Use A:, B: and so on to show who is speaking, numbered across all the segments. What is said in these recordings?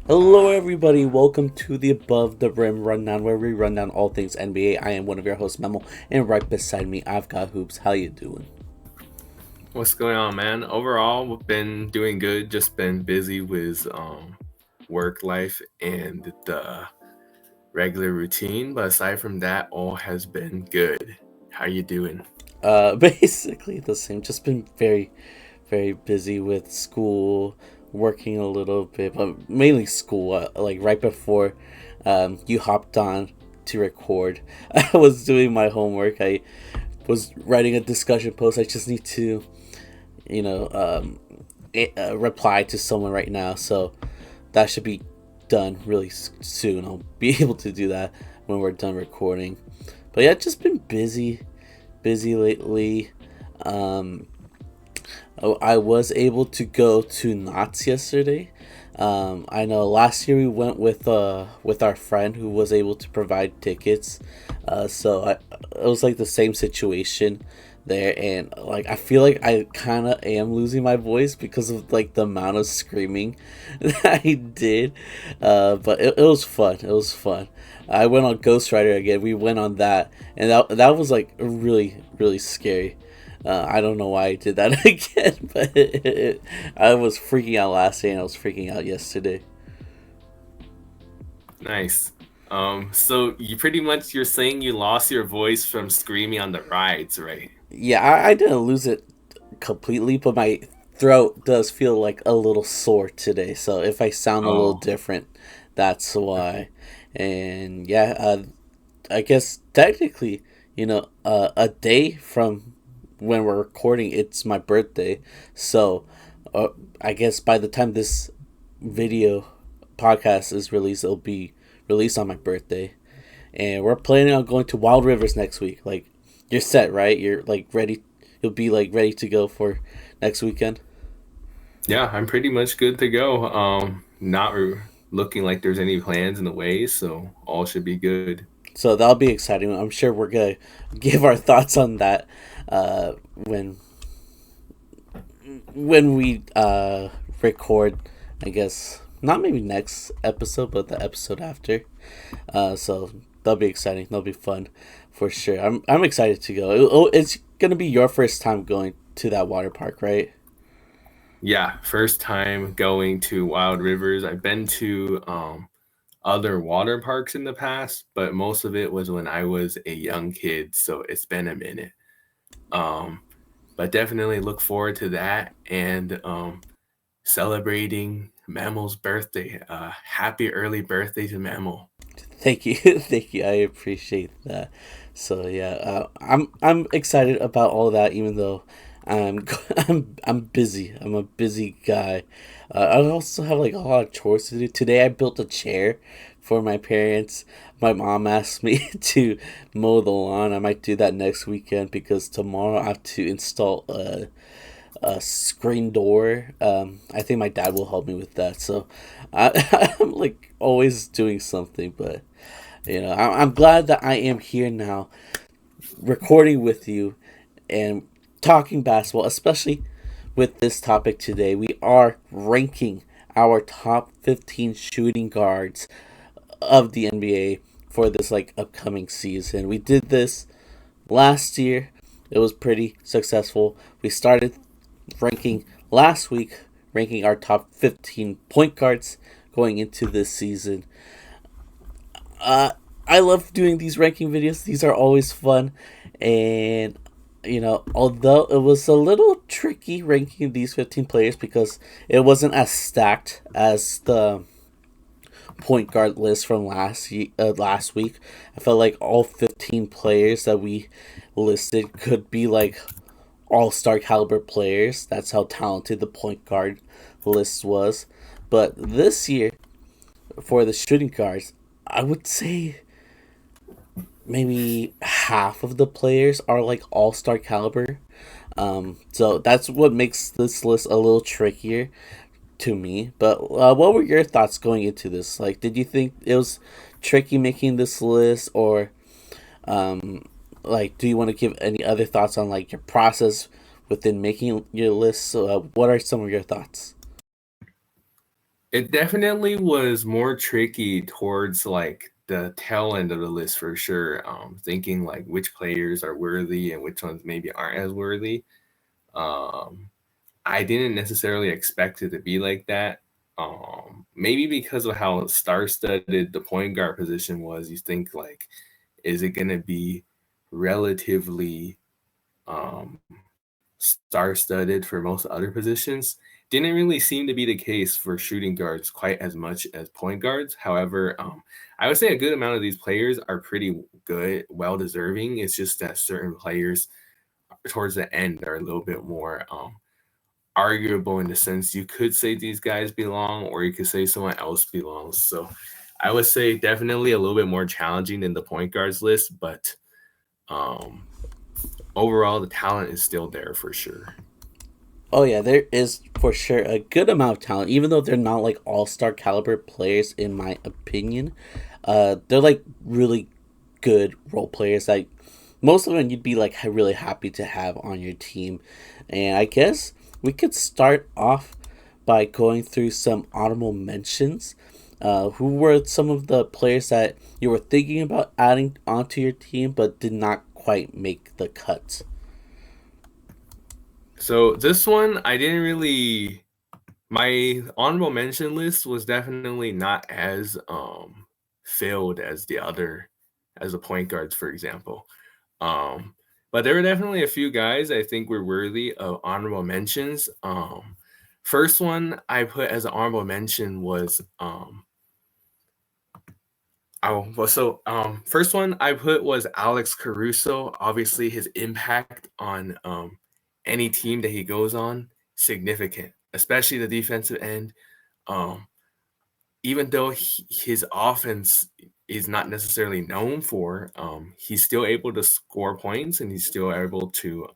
A: Hello, everybody. Welcome to the Above the Rim Rundown, where we run down all things NBA. I am one of your hosts, Memo, and right beside me, I've got Hoops. How you doing?
B: What's going on, man? Overall, we've been doing good. Just been busy with work life and the regular routine. But aside from that, all has been good. How you doing?
A: Basically the same. Just been very, very busy with school, working a little bit, but mainly school. Like right before, you hopped on to record, I was doing my homework. I was writing a discussion post. I just need to, you know, reply to someone right now. So that should be done really soon. I'll be able to do that when we're done recording. But yeah, just been busy lately. Um, I was able to go to Knott's yesterday. I know last year we went with our friend who was able to provide tickets. It was like the same situation there, and like I feel like I kind of am losing my voice because of like the amount of screaming that I did. But it was fun. It was fun. I went on Ghost Rider again. We went on that, and that was like really scary. I don't know why I did that again, but I was freaking out last day and I was freaking out yesterday.
B: Nice. So you pretty much you're saying you lost your voice from screaming on the rides, right?
A: Yeah, I didn't lose it completely, but my throat does feel like a little sore today. So if I sound a little
B: Oh,
A: different, that's
B: okay.
A: why. And yeah, I guess technically, a day from when we're recording, it's my birthday. So uh, I guess by the time this video podcast is released, it'll be released on my birthday. And we're planning on going to Wild Rivers next week. Like, you're set, right? You're like ready. You'll be like ready to go for next weekend.
B: Yeah, I'm pretty much good to go. Not looking like there's any plans in the way, so all should be good.
A: So that'll be exciting. I'm sure we're gonna give our thoughts on that when we record. I guess not maybe next episode, but the episode after. So that'll be exciting. That'll be fun for sure. I'm excited to go. It's gonna be your first time going to that water park, right?
B: Yeah, first time going to Wild Rivers. I've been to other water parks in the past, but most of it was when I was a young kid, so it's been a minute. Um, but definitely look forward to that and celebrating Memo's birthday. Happy early birthday to Memo.
A: Thank you, thank you. I appreciate that. So yeah, I'm excited about all that. Even though I'm I'm busy. I'm a busy guy. I also have like a lot of chores to do. Today I built a chair for my parents. My mom asked me to mow the lawn. I might do that next weekend because tomorrow I have to install a screen door. I think my dad will help me with that. So I'm like always doing something, but I'm glad that I am here now, recording with you and talking basketball, especially with this topic today. We are ranking our top 15 shooting guards of the NBA for this like upcoming season. We did this last year. It was pretty successful. We started ranking last week, ranking our top 15 point guards going into this season. Uh, I love doing these ranking videos. These are always fun. And, although it was a little tricky ranking these 15 players because it wasn't as stacked as the point guard list from last week. I felt like all 15 players that we listed could be like all-star caliber players. That's how talented the point guard list was. But this year, for the shooting guards, I would say maybe half of the players are like all-star caliber. So that's what makes this list a little trickier to me. But what were your thoughts going into this? Like, did you think it was tricky making this list, or um, like, do you want to give any other thoughts on like your process within making your list? So, what are some of your thoughts?
B: It definitely was more tricky towards like the tail end of the list for sure. Thinking like which players are worthy and which ones maybe aren't as worthy. Um, I didn't necessarily expect it to be like that. Maybe because of how star-studded the point guard position was, you think like, is it gonna be relatively um, star-studded for most other positions? Didn't really seem to be the case for shooting guards quite as much as point guards. However, I would say a good amount of these players are pretty good, well deserving. It's just that certain players towards the end are a little bit more arguable in the sense you could say these guys belong or you could say someone else belongs. So I would say definitely a little bit more challenging than the point guards list, but um, overall the talent is still there for sure.
A: Oh yeah, there is for sure a good amount of talent, even though they're not like all star caliber players in my opinion. They're like really good role players. Like most of them, you'd be like really happy to have on your team. And I guess we could start off by going through some honorable mentions. Who were some of the players that you were thinking about adding onto your team but did not quite make the cut?
B: So this one I didn't really my honorable mention list was definitely not as filled as the other as the point guards, for example. Um, but there were definitely a few guys I think were worthy of honorable mentions. First one I put as an honorable mention was first one I put was Alex Caruso. Obviously, his impact on any team that he goes on significant, especially the defensive end. Um, Even though his offense is not necessarily known for, he's still able to score points and he's still able to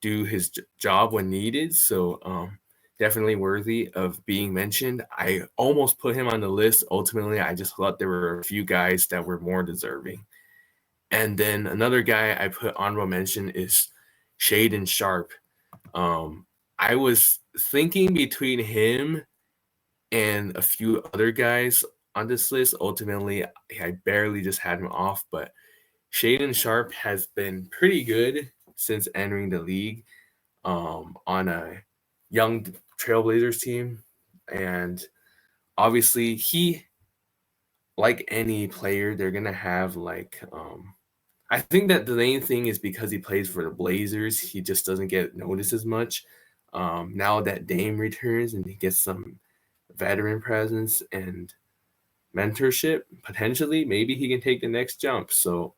B: do his job when needed. So definitely worthy of being mentioned. I almost put him on the list. Ultimately, I just thought there were a few guys that were more deserving. And then another guy I put honorable mention is Shaden Sharp. Um, I was thinking between him and a few other guys on this list. Ultimately, I barely just had him off, but Shaden Sharp has been pretty good since entering the league on a young Trailblazers team. And obviously, he, like any player, they're going to have like, I think that the main thing is because he plays for the Blazers, he just doesn't get noticed as much. Now that Dame returns and he gets some veteran presence and mentorship, potentially, maybe he can take the next jump. So,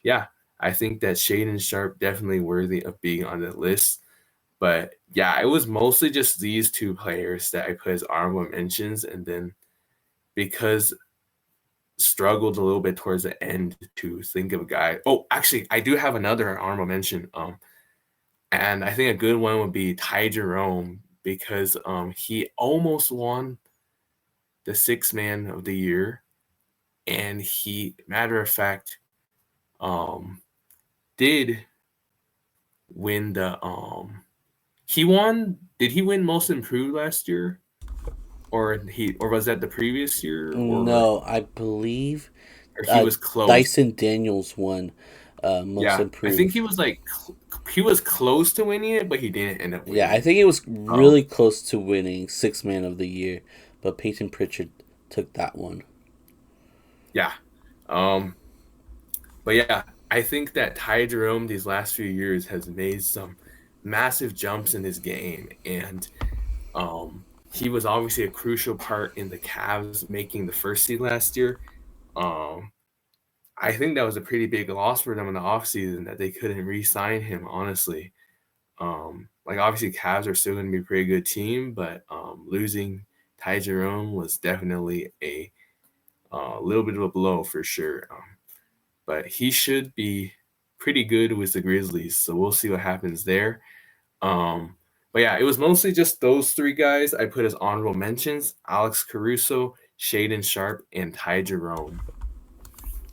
B: yeah, I think that Shaden Sharp definitely worthy of being on the list. But yeah, it was mostly just these two players that I put as honorable mentions, and then because struggled a little bit towards the end to think of a guy. Oh, actually, I do have another honorable mention. And I think a good one would be Ty Jerome because he almost won the sixth man of the year, and he, matter of fact, um, did win the he won. Did he win most improved last year, or was that the previous year,
A: No, I believe
B: or he was close?
A: Dyson Daniels won most
B: Yeah, I think
A: improved.
B: he was like he was close to winning it, but he didn't end up
A: Yeah,
B: winning
A: I
B: it.
A: think it was
B: Um,
A: really close to winning Sixth Man of the Year, but Peyton Pritchard took that one.
B: yeah, um, but yeah, I think that Ty Jerome these last few years has made some massive jumps in his game, and he was obviously a crucial part in the Cavs making the first seed last year. Um, I think that was a pretty big loss for them in the offseason that they couldn't re-sign him, honestly. Like obviously Cavs are still gonna be a pretty good team, but losing Ty Jerome was definitely a little bit of a blow for sure. But he should be pretty good with the Grizzlies, so we'll see what happens there. Um, but yeah, it was mostly just those three guys I put as honorable mentions: Alex Caruso, Shaden Sharp, and Ty Jerome.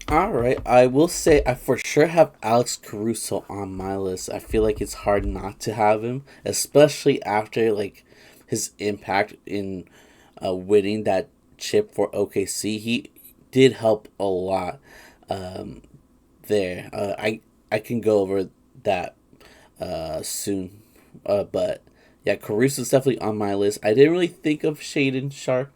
A: All right, I will say I for sure have Alex Caruso on my list. I feel like it's hard not to have him, especially after like his impact in winning that chip for OKC. He did help a lot um, there. I can go over that soon, but yeah, Caruso's definitely on my list. I didn't really think of Shaden Sharp,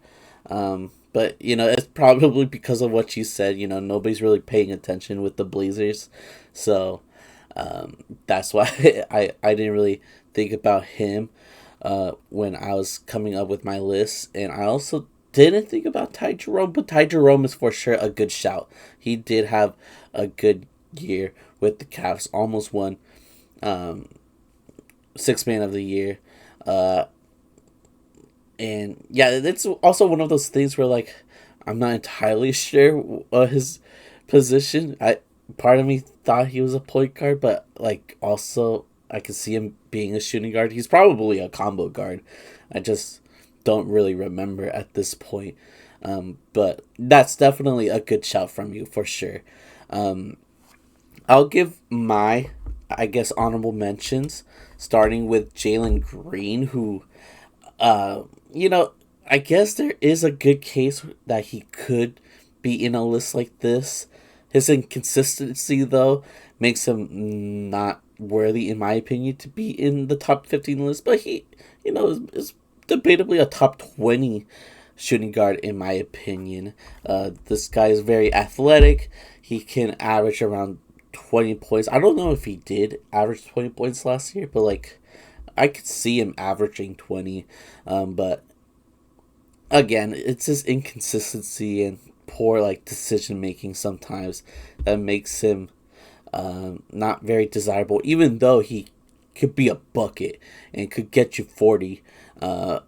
A: but it's probably because of what you said. Nobody's really paying attention with the Blazers, so that's why I didn't really think about him when I was coming up with my list, and I also didn't think about Ty Jerome, but Ty Jerome is for sure a good shout. He did have a good year with the Cavs, almost won six man of the year. Uh, and yeah, it's also one of those things where like I'm not entirely sure his position. I Part of me thought he was a point guard, but like also I could see him being a shooting guard. He's probably a combo guard. I just don't really remember at this point. But that's definitely a good shout from you for sure. Um, I'll give my, I guess, honorable mentions, starting with Jalen Green, who uh, you know, I guess there is a good case that he could be in a list like this. His inconsistency, though, makes him not worthy, in my opinion, to be in the top 15 list. But he, is debatably a top 20 shooting guard, in my opinion. This guy is very athletic. He can average around 20 points. I don't know if he did average 20 points last year, but like I could see him averaging 20. But again, it's his inconsistency and poor like decision making sometimes that makes him not very desirable, even though he could be a bucket and could get you 40. Uh,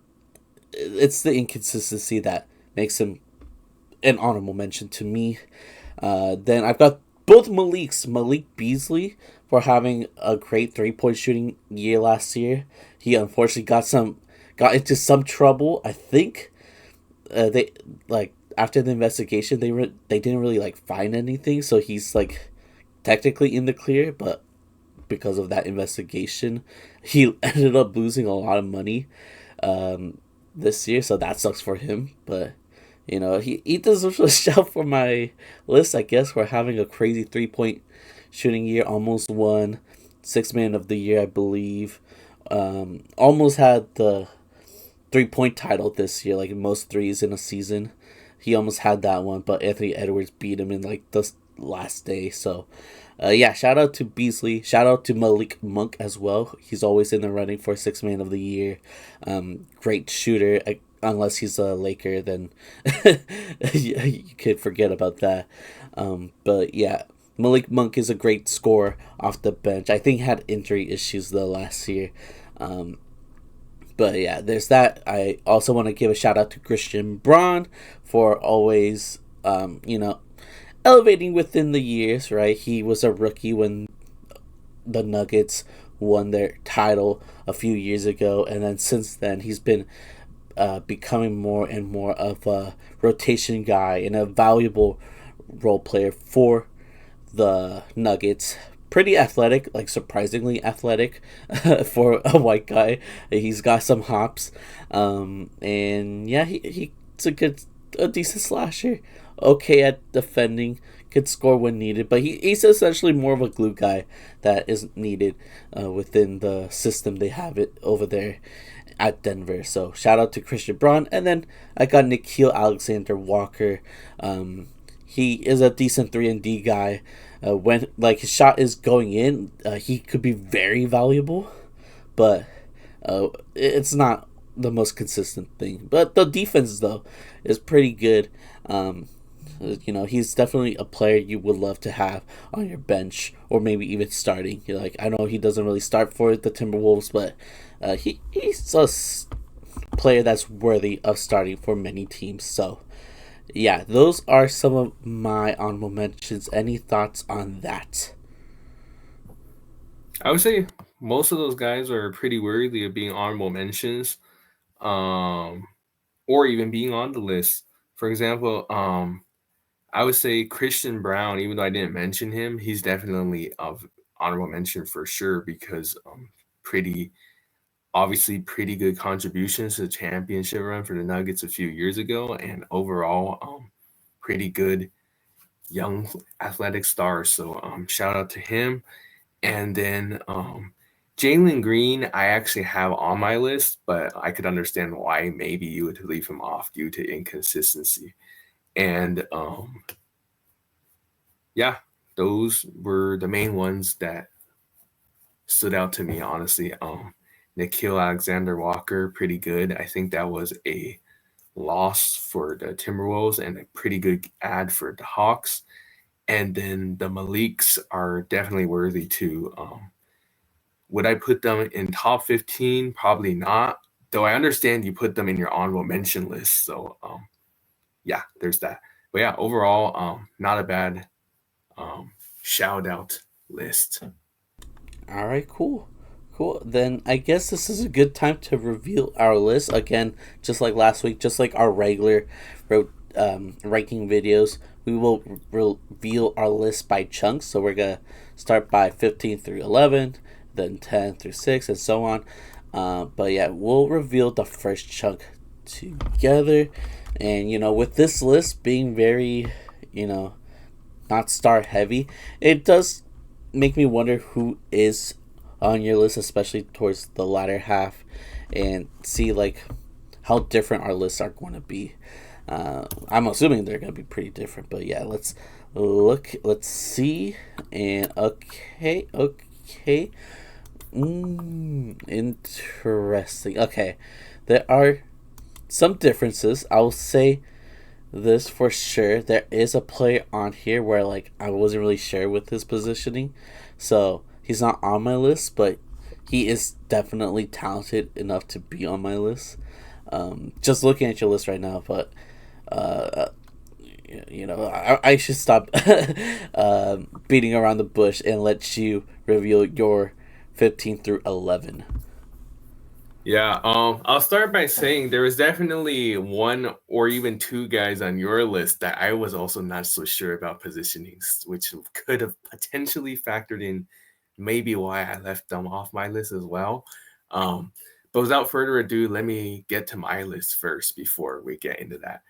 A: it's the inconsistency that makes him an honorable mention to me. Then I've got both Malik Beasley for having a great 3-point shooting year last year. He unfortunately got into some trouble. I think they like after the investigation they didn't really like find anything, so he's like technically in the clear, but because of that investigation, he ended up losing a lot of money um, this year, so that sucks for him. But he deserves a shout for my list, I guess, for having a crazy 3-point shooting year. Almost won six man of the year, I believe. Almost had the 3-point title this year, like most threes in a season. He almost had that one, but Anthony Edwards beat him in like the last day. So, yeah, shout out to Beasley. Shout out to Malik Monk as well. He's always in the running for six man of the year. Great shooter. Unless he's a Laker, then you could forget about that. But yeah, Malik Monk is a great scorer off the bench. I think he had injury issues though last year. Um, but yeah, there's that. I also want to give a shout out to Christian Braun for always, elevating within the years, right? He was a rookie when the Nuggets won their title a few years ago, and then since then he's been becoming more and more of a rotation guy and a valuable role player for the Nuggets. Pretty athletic, like surprisingly athletic for a white guy. He's got some hops, and yeah, he's a decent slasher. Okay at defending, could score when needed, but he's essentially more of a glue guy that isn't needed within the system they have it over there at Denver. So shout out to Christian Braun, and then I got Nikhil Alexander Walker. He is a decent 3-and-D guy. When like his shot is going in, he could be very valuable, but it's not the most consistent thing. But the defense though is pretty good. He's definitely a player you would love to have on your bench or maybe even starting. I know he doesn't really start for the Timberwolves, but he's a player that's worthy of starting for many teams. So yeah, those are some of my honorable mentions. Any thoughts on that?
B: I would say most of those guys are pretty worthy of being honorable mentions, um, or even being on the list. For example, I would say Christian Brown, even though I didn't mention him, he's definitely of honorable mention for sure because pretty obviously pretty good contributions to the championship run for the Nuggets a few years ago, and overall, pretty good young athletic star. So shout out to him. And then Jaylen Green, I actually have on my list, but I could understand why maybe you would leave him off due to inconsistency. And yeah, those were the main ones that stood out to me, honestly. Nikhil Alexander Walker, pretty good. I think that was a loss for the Timberwolves and a pretty good ad for the Hawks. And then the Maliks are definitely worthy too. Would I put them in top 15? Probably not. Though I understand you put them in your honorable mention list. So yeah, there's that. But yeah, overall, not a bad shout out list.
A: All right, cool. Cool. Then I guess this is a good time to reveal our list again, just like last week, just like our regular ranking videos. We will reveal our list by chunks. So we're gonna start by 15 through 11, then 10 through 6, and so on. But yeah, we'll reveal the first chunk together. And with this list being very, not star heavy, it does make me wonder who is on your list, especially towards the latter half, and see like how different our lists are going to be. I'm assuming they're going to be pretty different, but yeah, let's look, let's see, and okay. Interesting. Okay, there are some differences. I'll say this for sure. There is a player on here where like I wasn't really sure with his positioning, so he's not on my list, but he is definitely talented enough to be on my list. Just looking at your list right now, but uh, I should stop beating around the bush and let you reveal your 15 through 11.
B: Yeah, I'll start by saying there was definitely one or even two guys on your list that I was also not so sure about positionings, which could have potentially factored in maybe why I left them off my list as well. But without further ado, let me get to my list first before we get into that.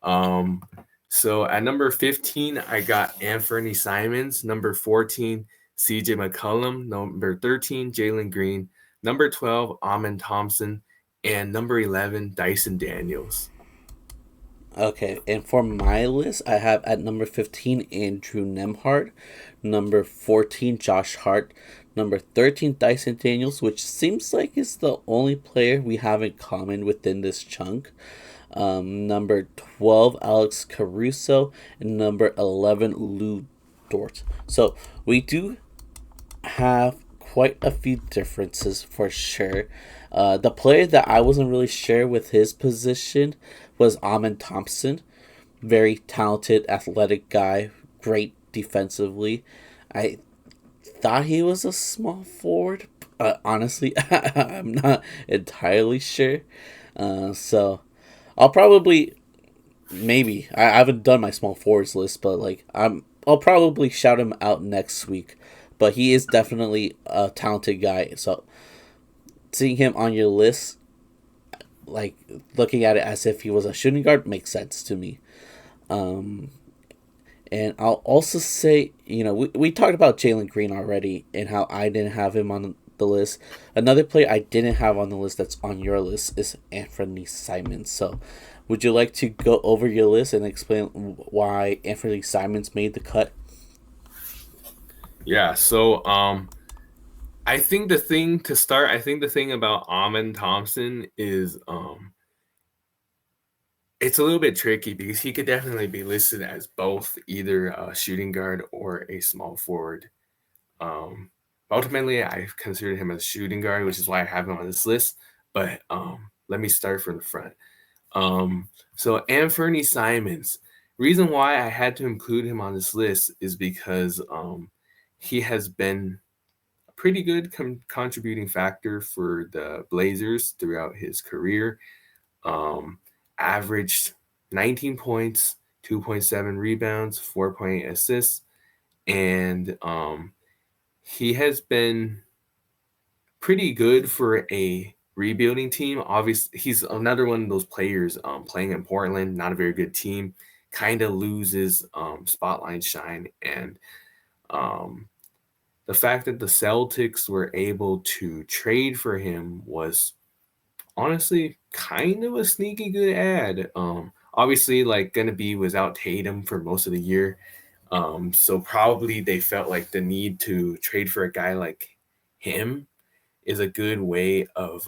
B: Um, so at number 15, I got Anthony Simons. Number 14, CJ McCollum. Number 13, Jaylen Green. Number 12, Amen Thompson. And number 11, Dyson Daniels.
A: Okay, and for my list, I have at number 15 Andrew Nemhard, number 14 Josh Hart, number 13 Dyson Daniels, which seems like is the only player we have in common within this chunk. Number 12 Alex Caruso, and number 11 Lou Dort. So we do have quite a few differences for sure. The player that I wasn't really sure with his position was Amen Thompson. Very talented, athletic guy, great defensively. I thought he was a small forward. Honestly, I'm not entirely sure. So I'll probably maybe I haven't done my small forwards list, but like I'll probably shout him out next week. But he is definitely a talented guy. So seeing him on your list, like looking at it as if he was a shooting guard, makes sense to me. Um, and I'll also say, we talked about Jaylen Green already and how I didn't have him on the list. Another player I didn't have on the list that's on your list is Anthony Simons. So, would you like to go over your list and explain why Anthony Simons made the cut?
B: Yeah, so I think the thing to start, I think the thing about Amen Thompson is it's a little bit tricky because he could definitely be listed as both either a shooting guard or a small forward. Um, Ultimately, I consider him a shooting guard, which is why I have him on this list. But let me start from the front. So Anthony Simons, reason why I had to include him on this list is because he has been a pretty good contributing factor for the Blazers throughout his career. Um, Averaged 19 points, 2.7 rebounds, 4.8 assists, and he has been pretty good for a rebuilding team. Obviously, he's another one of those players playing in Portland, not a very good team, kind of loses spotlight shine. And the fact that the Celtics were able to trade for him was honestly kind of a sneaky good ad. Obviously, like gonna be without Tatum for most of the year. So probably they felt like the need to trade for a guy like him is a good way of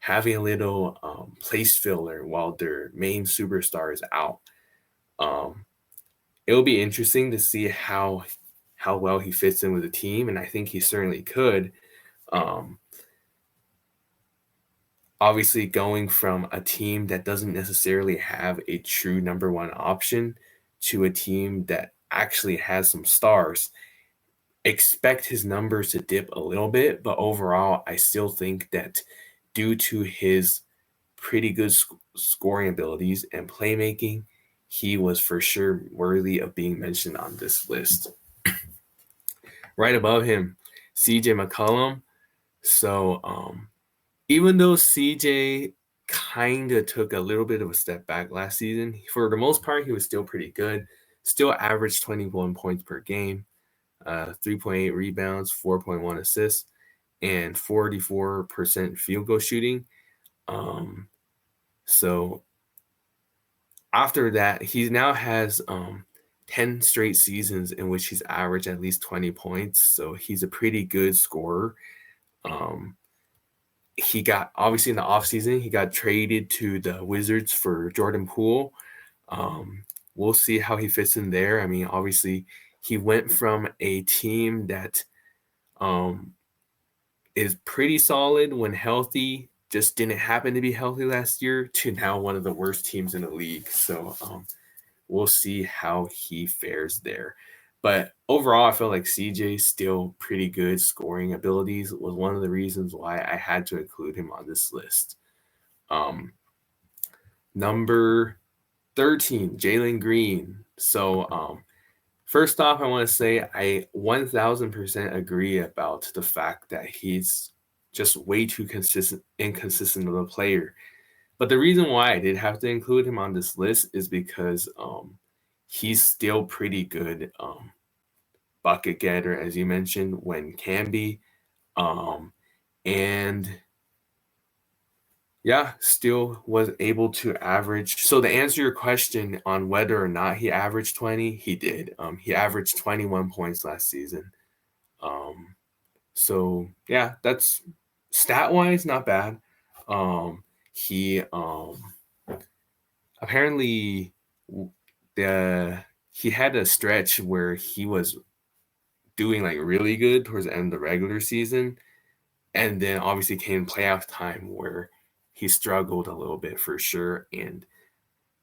B: having a little place filler while their main superstar is out. It'll be interesting to see how well he fits in with the team, and I think he certainly could. Um, Obviously, going from a team that doesn't necessarily have a true number one option to a team that actually has some stars, expect his numbers to dip a little bit, but overall, I still think that due to his pretty good scoring abilities and playmaking, he was for sure worthy of being mentioned on this list. Right above him, CJ McCollum. So, even though CJ kind of took a little bit of a step back last season, for the most part, he was still pretty good. Still averaged 21 points per game, 3.8 rebounds, 4.1 assists, and 44% field goal shooting. So after that, he now has 10 straight seasons in which he's averaged at least 20 points. So he's a pretty good scorer. He got, obviously in the offseason, he got traded to the Wizards for Jordan Poole. We'll see how he fits in there. I mean, obviously, he went from a team that is pretty solid when healthy, just didn't happen to be healthy last year, to now one of the worst teams in the league. So we'll see how he fares there. But overall, I feel like CJ's still pretty good scoring abilities was one of the reasons why I had to include him on this list. Number 13, Jalen Green. So first off, I want to say I 1000% agree about the fact that he's just way too inconsistent of a player. But the reason why I did have to include him on this list is because he's still pretty good bucket getter, as you mentioned, when can be. And yeah, still was able to average. So to answer your question on whether or not he averaged 20, he did. He averaged 21 points last season. So yeah, that's stat-wise not bad. He apparently he had a stretch where he was doing like really good towards the end of the regular season, and then obviously came playoff time where he struggled a little bit for sure, and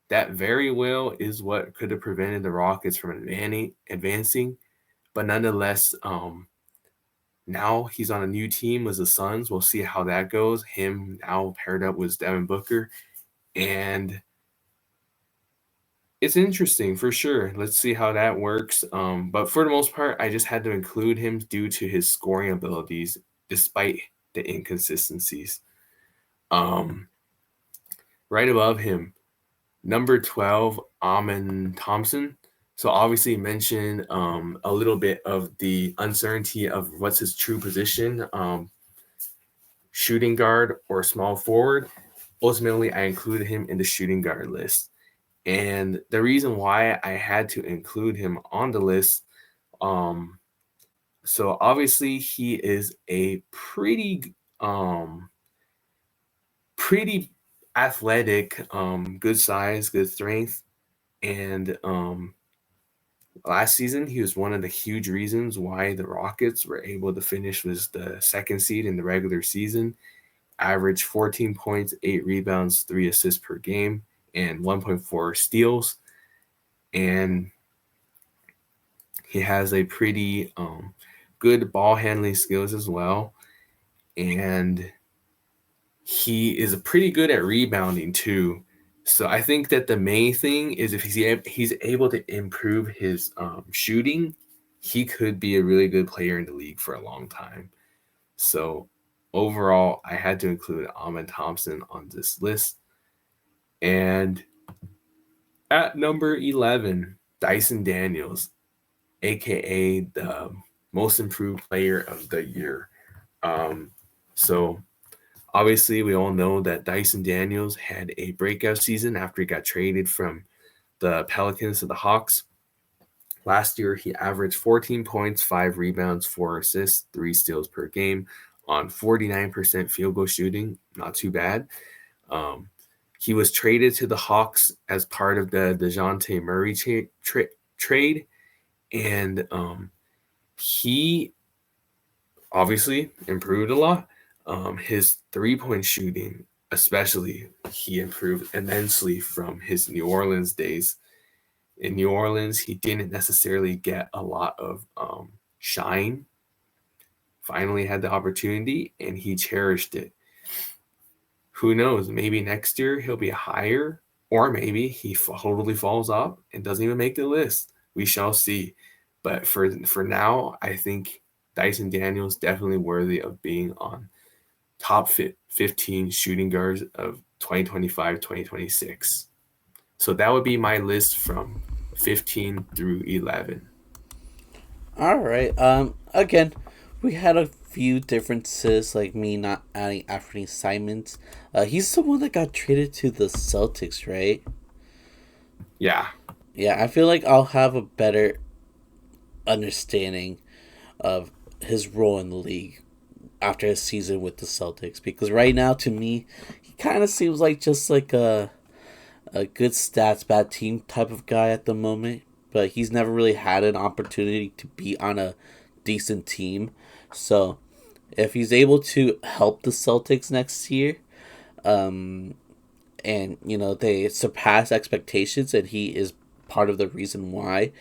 B: that very well is what could have prevented the Rockets from advancing. But nonetheless, now he's on a new team with the Suns. We'll see how that goes. Him now paired up with Devin Booker, and it's interesting for sure. Let's see how that works. But for the most part, I just had to include him due to his scoring abilities, despite the inconsistencies. Right above him, number 12, Amen Thompson. So obviously mentioned a little bit of the uncertainty of what's his true position, shooting guard or small forward. Ultimately, I included him in the shooting guard list. And the reason why I had to include him on the list, so obviously he is a pretty athletic, good size, good strength. And last season, he was one of the huge reasons why the Rockets were able to finish with the second seed in the regular season, average 14 points, 8 rebounds, 3 assists per game, and 1.4 steals. And he has a pretty good ball handling skills as well. And he is pretty good at rebounding too. So I think that the main thing is if he's able to improve his shooting, he could be a really good player in the league for a long time. So overall, I had to include Ahmed Thompson on this list. And at number 11, Dyson Daniels, aka the most improved player of the year. So obviously, we all know that Dyson Daniels had a breakout season after he got traded from the Pelicans to the Hawks. Last year, he averaged 14 points, 5 rebounds, 4 assists, 3 steals per game on 49% field goal shooting. Not too bad. He was traded to the Hawks as part of the DeJounte Murray trade. And he obviously improved a lot. His 3-point shooting, especially, he improved immensely from his New Orleans days. In New Orleans, he didn't necessarily get a lot of shine. Finally had the opportunity, and he cherished it. Who knows? Maybe next year he'll be higher, or maybe he totally falls off and doesn't even make the list. We shall see. But for now, I think Dyson Daniels definitely worthy of being on top 15 shooting guards of 2025-2026. So that would be my list from 15 through 11.
A: All right. Again, we had a few differences, like me not adding Anthony Simons. He's the one that got traded to the Celtics, right?
B: Yeah.
A: Yeah, I feel like I'll have a better understanding of his role in the league after his season with the Celtics, because right now, to me, he kind of seems like just like a good stats, bad team type of guy at the moment. But he's never really had an opportunity to be on a decent team. So if he's able to help the Celtics next year, and they surpass expectations, and he is part of the reason why,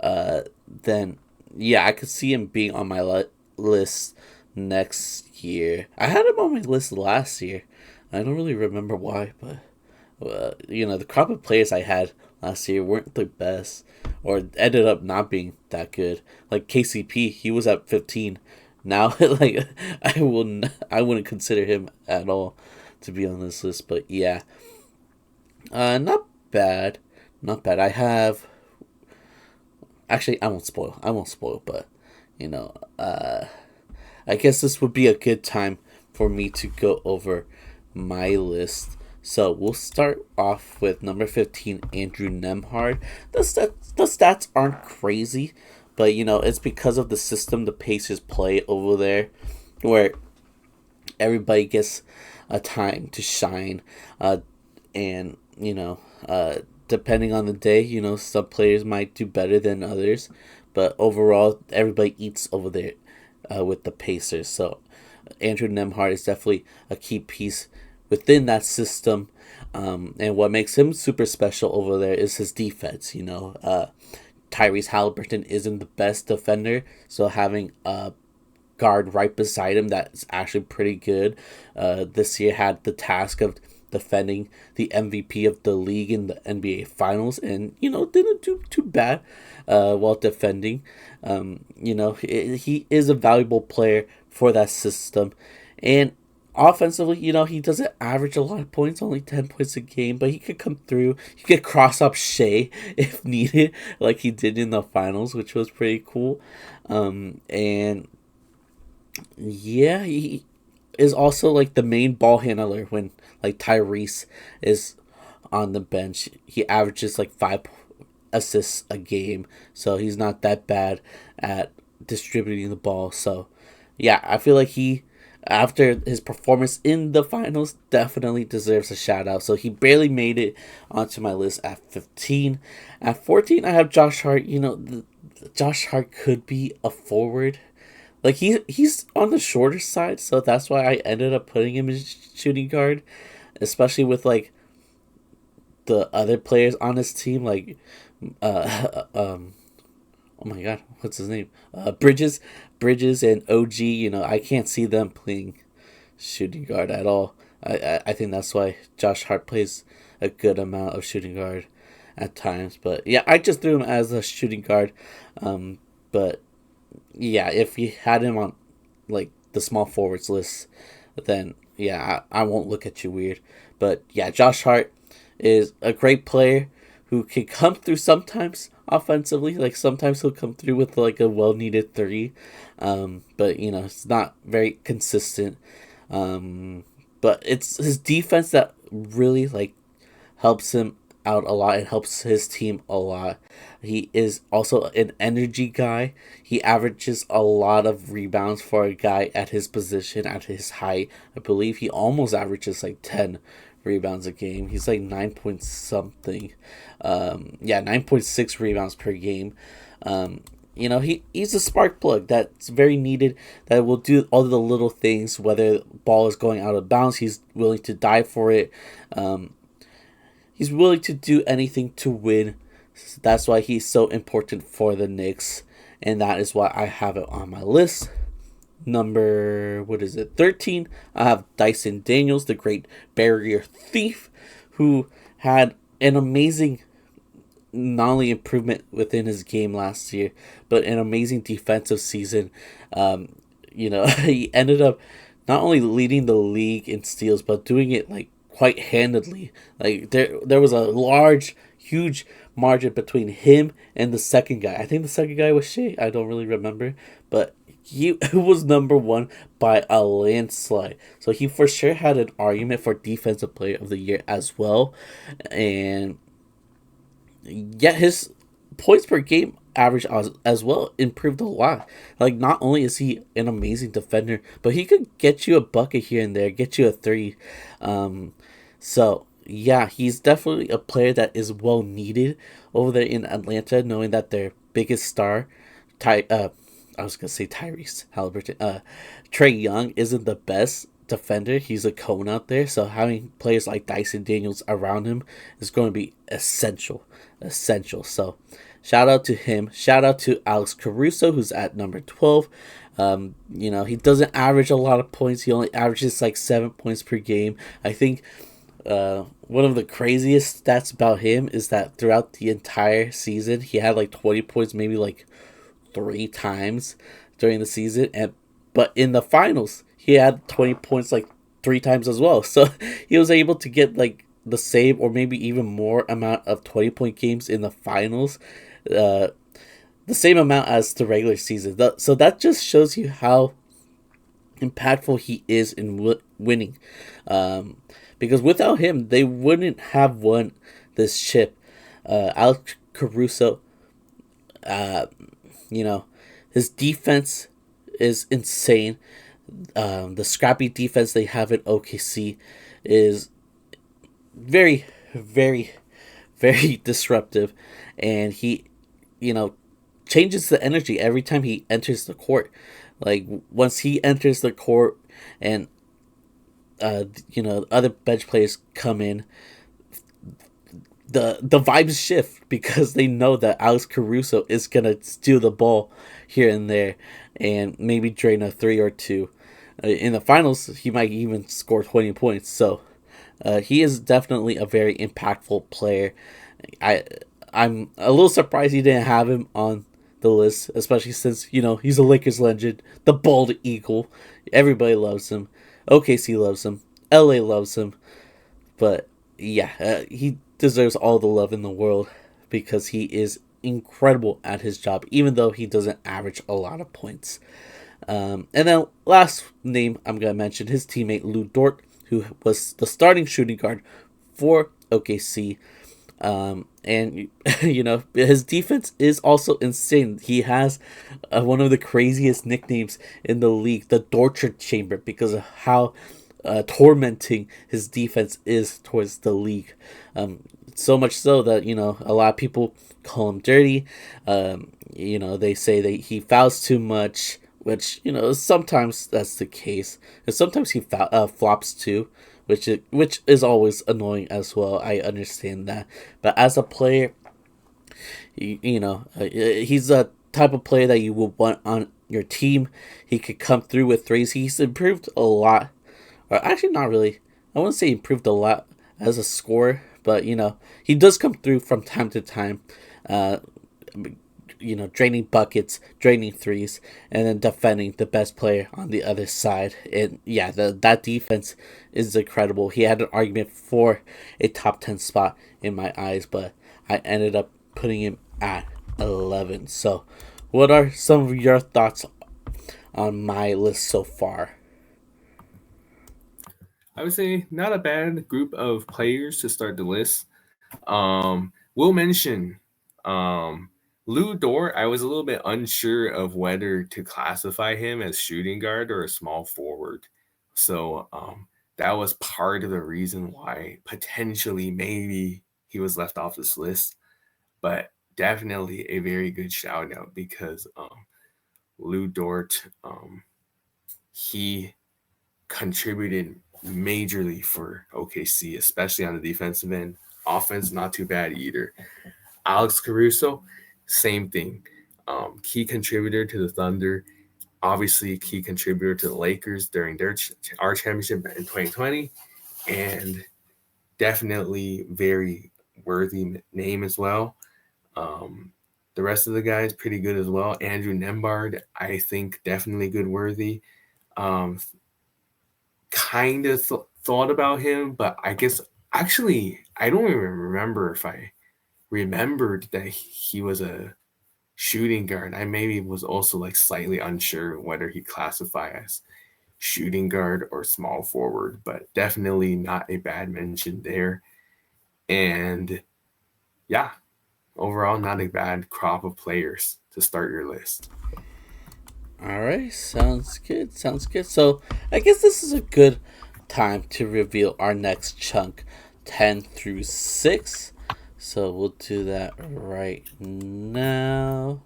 A: then yeah, I could see him being on my list next year. I had him on my list last year. I don't really remember why, but the crop of players I had last year weren't the best, or ended up not being that good. Like KCP, he was at 15. Now, like I wouldn't consider him at all to be on this list. But yeah, not bad, not bad. I won't spoil. But you know, I guess this would be a good time for me to go over my list. So we'll start off with number 15, Andrew Nembhard. The stats aren't crazy, but it's because of the system the Pacers play over there, where everybody gets a time to shine, and depending on the day, some players might do better than others, but overall everybody eats over there with the Pacers. So Andrew Nembhard is definitely a key piece within that system, and what makes him super special over there is his defense. Tyrese Halliburton isn't the best defender, so having a guard right beside him that's actually pretty good this year had the task of defending the MVP of the league in the NBA Finals, and didn't do too bad while defending. He is a valuable player for that system, and offensively, he doesn't average a lot of points, only 10 points a game, but he could come through. He could cross up Shea if needed, like he did in the finals, which was pretty cool. And yeah, he is also like the main ball handler when like Tyrese is on the bench. He averages like 5 assists a game, so he's not that bad at distributing the ball. So yeah, I feel like he, after his performance in the finals, definitely deserves a shout out. So he barely made it onto my list at 15. At 14, I have Josh Hart. Josh Hart could be a forward. Like he's on the shorter side, so that's why I ended up putting him as shooting guard, especially with like the other players on his team, like oh my god, what's his name? Bridges and OG. I can't see them playing shooting guard at all. I think that's why Josh Hart plays a good amount of shooting guard at times. But yeah, I just threw him as a shooting guard. But yeah, if you had him on like the small forwards list, then yeah, I won't look at you weird. But yeah, Josh Hart is a great player who can come through sometimes offensively. Like sometimes he'll come through with like a well needed three, but it's not very consistent. Um, but it's his defense that really like helps him out a lot and helps his team a lot. He is also an energy guy. He averages a lot of rebounds for a guy at his position, at his height. I believe he almost averages like 10 rebounds a game. He's like 9 point something. 9.6 rebounds per game. He's a spark plug that's very needed, that will do all the little things, whether the ball is going out of bounds, he's willing to die for it. He's willing to do anything to win. That's why he's so important for the Knicks. And that is why I have it on my list. Number, 13? I have Dyson Daniels, the great barrier thief, who had an amazing, not only improvement within his game last year, but an amazing defensive season. He ended up not only leading the league in steals, but doing it like quite handedly. Like there was a huge margin between him and the second guy. I think the second guy was Shea. I don't really remember, but he was number one by a landslide. So he for sure had an argument for Defensive Player of the Year as well. And yet his points per game average as well improved a lot. Like not only is he an amazing defender, but he could get you a bucket here and there, get you a three. So yeah, he's definitely a player that is well needed over there in Atlanta, knowing that their biggest star, I was gonna say Tyrese Halliburton, Trae Young isn't the best defender. He's a cone out there, so having players like Dyson Daniels around him is going to be essential. So shout out to him. Shout out to Alex Caruso, who's at number 12. He doesn't average a lot of points. He only averages like 7 points per game. I think one of the craziest stats about him is that throughout the entire season, he had like 20 points, maybe like 3 times during the season, but in the finals, he had 20 points like 3 times as well. So he was able to get like the same or maybe even more amount of 20-point games in the finals, the same amount as the regular season. So that just shows you how impactful he is in winning. Because without him, they wouldn't have won this chip. Alex Caruso, his defense is insane. The scrappy defense they have in OKC is very, very, very disruptive, and he, changes the energy every time he enters the court. Like once he enters the court, and other bench players come in, the vibes shift because they know that Alex Caruso is gonna steal the ball here and there, and maybe drain a 3 or 2. In the finals, he might even score 20 points. So he is definitely a very impactful player. I'm a little surprised he didn't have him on the list, especially since he's a Lakers legend, the bald eagle. Everybody loves him. OKC loves him. LA loves him. But yeah, he deserves all the love in the world because he is incredible at his job, even though he doesn't average a lot of points. And then last name I'm going to mention, his teammate Lou Dort, who was the starting shooting guard for OKC. And his defense is also insane. He has one of the craziest nicknames in the league, the Torture Chamber, because of how tormenting his defense is towards the league. So much so that a lot of people call him dirty. They say that he fouls too much, which sometimes that's the case, and sometimes he flops too, which is always annoying as well. I understand that, but as a player, he's a type of player that you would want on your team. He could come through with threes. He's improved a lot, or actually not really. I wouldn't say improved a lot as a scorer, but he does come through from time to time. draining buckets, draining threes, and then defending the best player on the other side. And yeah, that defense is incredible. He had an argument for a top 10 spot in my eyes, but I ended up putting him at 11. So, what are some of your thoughts on my list so far?
B: I would say not a bad group of players to start the list. We'll mention Lou Dort. I was a little bit unsure of whether to classify him as shooting guard or a small forward. So that was part of the reason why potentially maybe he was left off this list. But definitely a very good shout out because Lou Dort, he contributed majorly for OKC, especially on the defensive end. Offense, not too bad either. Alex Caruso, same thing. Key contributor to the Thunder, obviously key contributor to the Lakers during our championship in 2020, and definitely very worthy name as well. The rest of the guys pretty good as well. Andrew Nembhard, I think definitely good worthy. Um, kind of thought about him, but I guess actually I don't even remember if I remembered that he was a shooting guard. I maybe was also like slightly unsure whether he classify as shooting guard or small forward, but definitely not a bad mention there. And yeah, overall not a bad crop of players to start your list.
A: All right, sounds good. Sounds good. So I guess this is a good time to reveal our next chunk, 10 through 6. So we'll do that right now.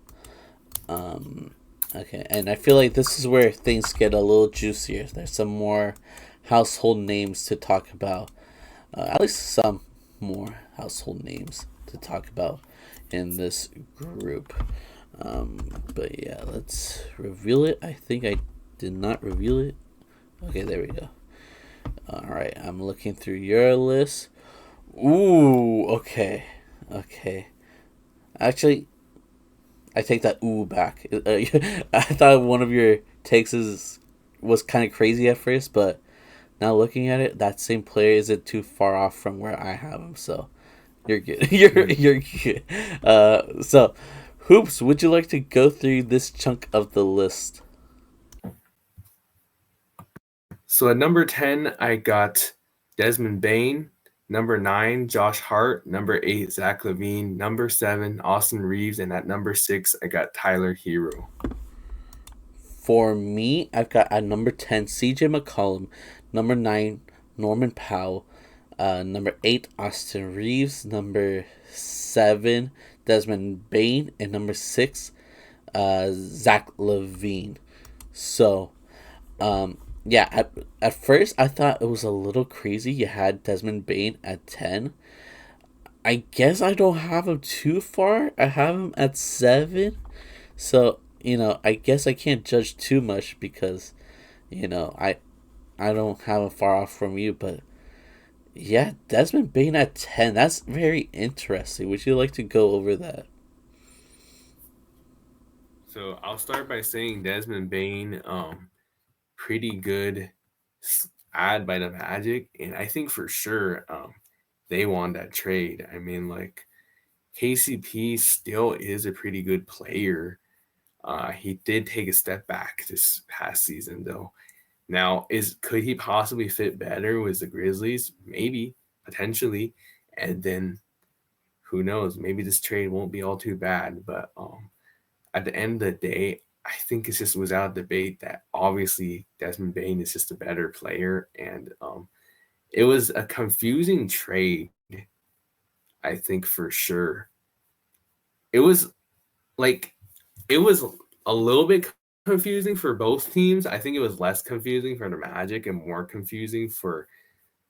A: Okay, and I feel like this is where things get a little juicier. There's some more household names to talk about. At least some more household names to talk about in this group. But yeah, let's reveal it. I think I did not reveal it. Okay, there we go. All right, I'm looking through your list. Ooh, okay, okay. Actually, I take that ooh back. I thought one of your takes was kind of crazy at first, but now looking at it, that same player isn't too far off from where I have him. So you're good. You're good. So Hoops, would you like to go through this chunk of the list?
B: So at number 10, I got Desmond Bain. Number 9, Josh Hart. Number 8, Zach Levine. Number 7, Austin Reeves. And at number 6, I got Tyler Hero.
A: For me, I've got at number 10, CJ McCollum. Number 9, Norman Powell. Number 8, Austin Reeves. Number 7, Desmond Bain. And number 6, Zach Levine. So, yeah, at first I thought it was a little crazy. You had Desmond Bain at 10. I guess I don't have him too far. I have him at 7. So, I guess I can't judge too much because, you know, I I don't have him far off from you, but yeah, Desmond Bain at 10. That's very interesting. Would you like to go over that?
B: So I'll start by saying Desmond Bain, pretty good ad by the Magic. And I think for sure they won that trade. I mean, like, KCP still is a pretty good player. He did take a step back this past season, though. Now, could he possibly fit better with the Grizzlies? Maybe, potentially. And then who knows? Maybe this trade won't be all too bad. But at the end of the day, I think it's just without debate that obviously Desmond Bain is just a better player, and it was a confusing trade. I think for sure it was like it was a little bit confusing for both teams. I think it was less confusing for the Magic and more confusing for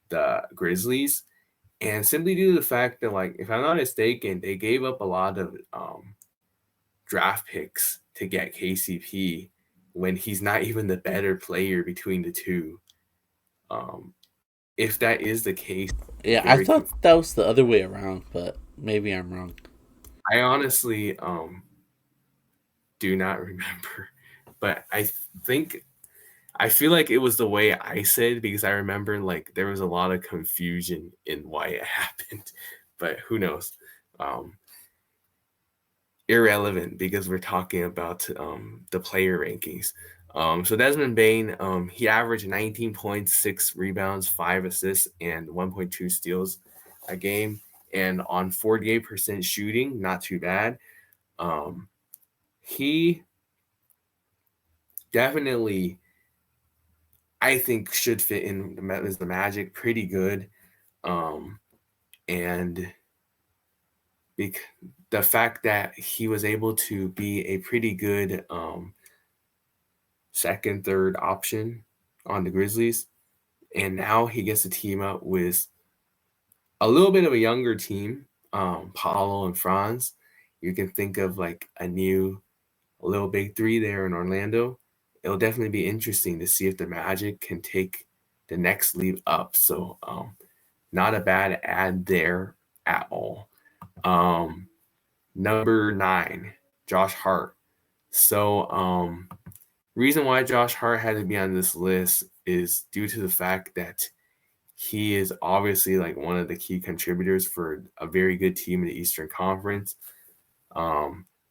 B: the Grizzlies. And simply due to the fact that, like, if I'm not mistaken, they gave up a lot of draft picks to get KCP when he's not even the better player between the two. Um, if that is the case,
A: Yeah, I
B: very
A: thought that was the other way around, but maybe I'm wrong.
B: I honestly do not remember, but I feel like it was the way I said, because I remember like there was a lot of confusion in why it happened, but who knows? Irrelevant, because we're talking about the player rankings. So Desmond Bane, he averaged 19 points, 6 rebounds, 5 assists, and 1.2 steals a game, and on 48% shooting, not too bad. He definitely, I think, should fit in as the Magic pretty good. And the fact that he was able to be a pretty good second, third option on the Grizzlies, and now he gets to team up with a little bit of a younger team, Paulo and Franz. You can think of like a little big three there in Orlando. It'll definitely be interesting to see if the Magic can take the next leap up. So not a bad ad there at all. Number 9, Josh Hart. So reason why Josh Hart had to be on this list is due to the fact that he is obviously like one of the key contributors for a very good team in the Eastern Conference.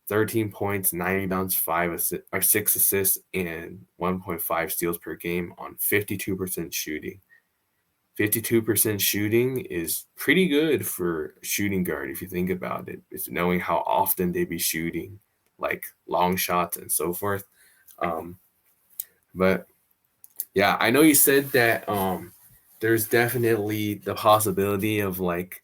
B: 13 points, 9 rebounds, 6 assists, and 1.5 steals per game on 52% shooting. 52% shooting is pretty good for shooting guard if you think about it. It's knowing how often they be shooting, like long shots and so forth. But yeah, I know you said that there's definitely the possibility of like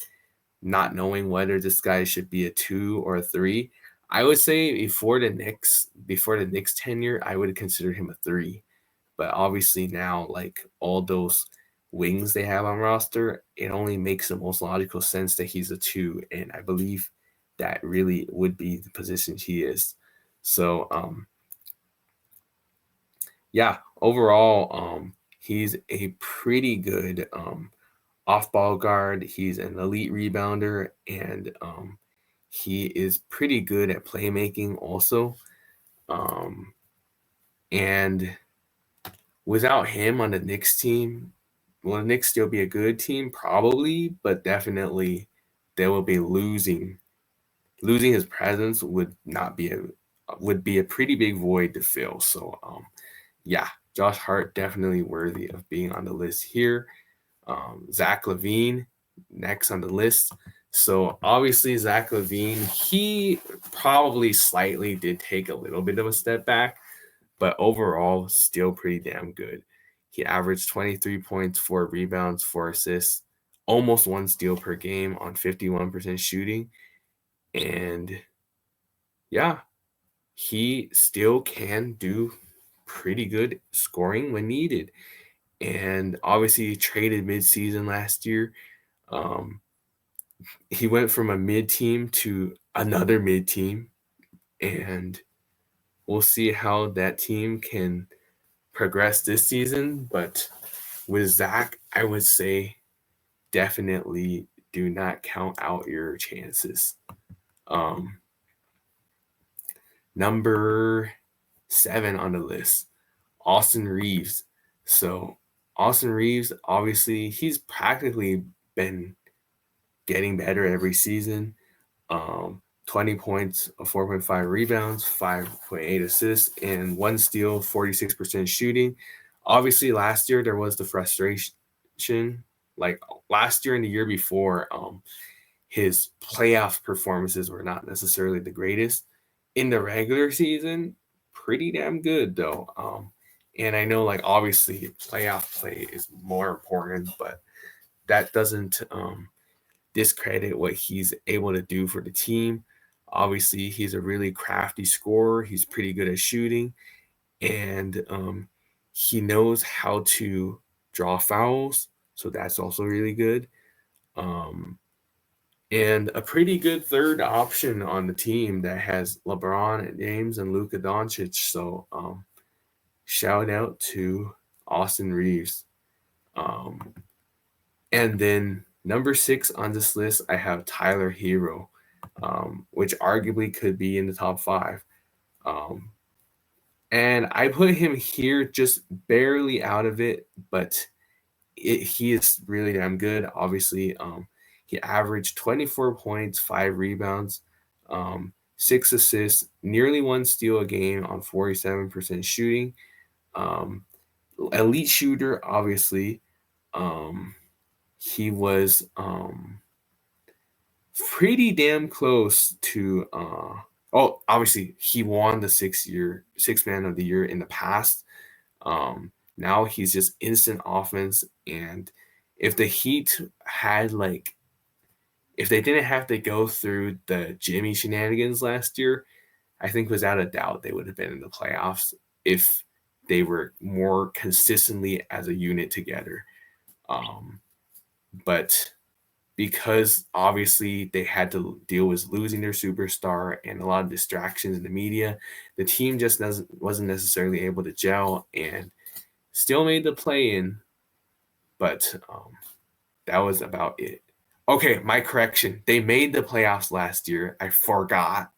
B: not knowing whether this guy should be a 2 or a 3. I would say before the Knicks tenure, I would consider him a 3. But obviously now, like all those wings they have on roster, it only makes the most logical sense that he's a 2, and I believe that really would be the position he is. So yeah, overall, he's a pretty good off-ball guard. He's an elite rebounder, and he is pretty good at playmaking also. And without him on the Knicks team, will the Knicks still be a good team? Probably, but definitely they will be losing. Losing his presence would be a pretty big void to fill. So yeah, Josh Hart definitely worthy of being on the list here. Zach LaVine next on the list. So obviously Zach LaVine, he probably slightly did take a little bit of a step back, but overall still pretty damn good. He averaged 23 points, 4 rebounds, 4 assists, almost 1 steal per game on 51% shooting. And yeah, he still can do pretty good scoring when needed. And obviously traded mid-season last year. He went from a mid-team to another mid-team, and we'll see how that team can progress this season. But with Zach, I would say definitely do not count out your chances. Number 7 on the list, Austin Reeves. So Austin Reeves, obviously, he's practically been getting better every season. 20 points, 4.5 rebounds, 5.8 assists, and 1 steal, 46% shooting. Obviously, last year there was the frustration. Like last year and the year before, his playoff performances were not necessarily the greatest. In the regular season, pretty damn good though. And I know, like, obviously playoff play is more important, but that doesn't discredit what he's able to do for the team. Obviously, he's a really crafty scorer. He's pretty good at shooting, and he knows how to draw fouls, so that's also really good. And a pretty good third option on the team that has LeBron James and Luka Doncic. So shout out to Austin Reeves. And then number 6 on this list, I have Tyler Hero, which arguably could be in the top 5. Um, and I put him here just barely out of it, but he is really damn good. Obviously, he averaged 24 points, 5 rebounds, 6 assists, nearly 1 steal a game on 47% shooting. Um, Elite shooter, obviously. Um, he was pretty damn close to. Obviously, he won the 6 man of the year in the past. Now he's just instant offense, and if the Heat had if they didn't have to go through the Jimmy shenanigans last year, I think without a doubt they would have been in the playoffs if they were more consistently as a unit together. Um, but because obviously they had to deal with losing their superstar and a lot of distractions in the media, the team just wasn't necessarily able to gel and still made the play in, but that was about it. Okay, my correction. They made the playoffs last year. I forgot.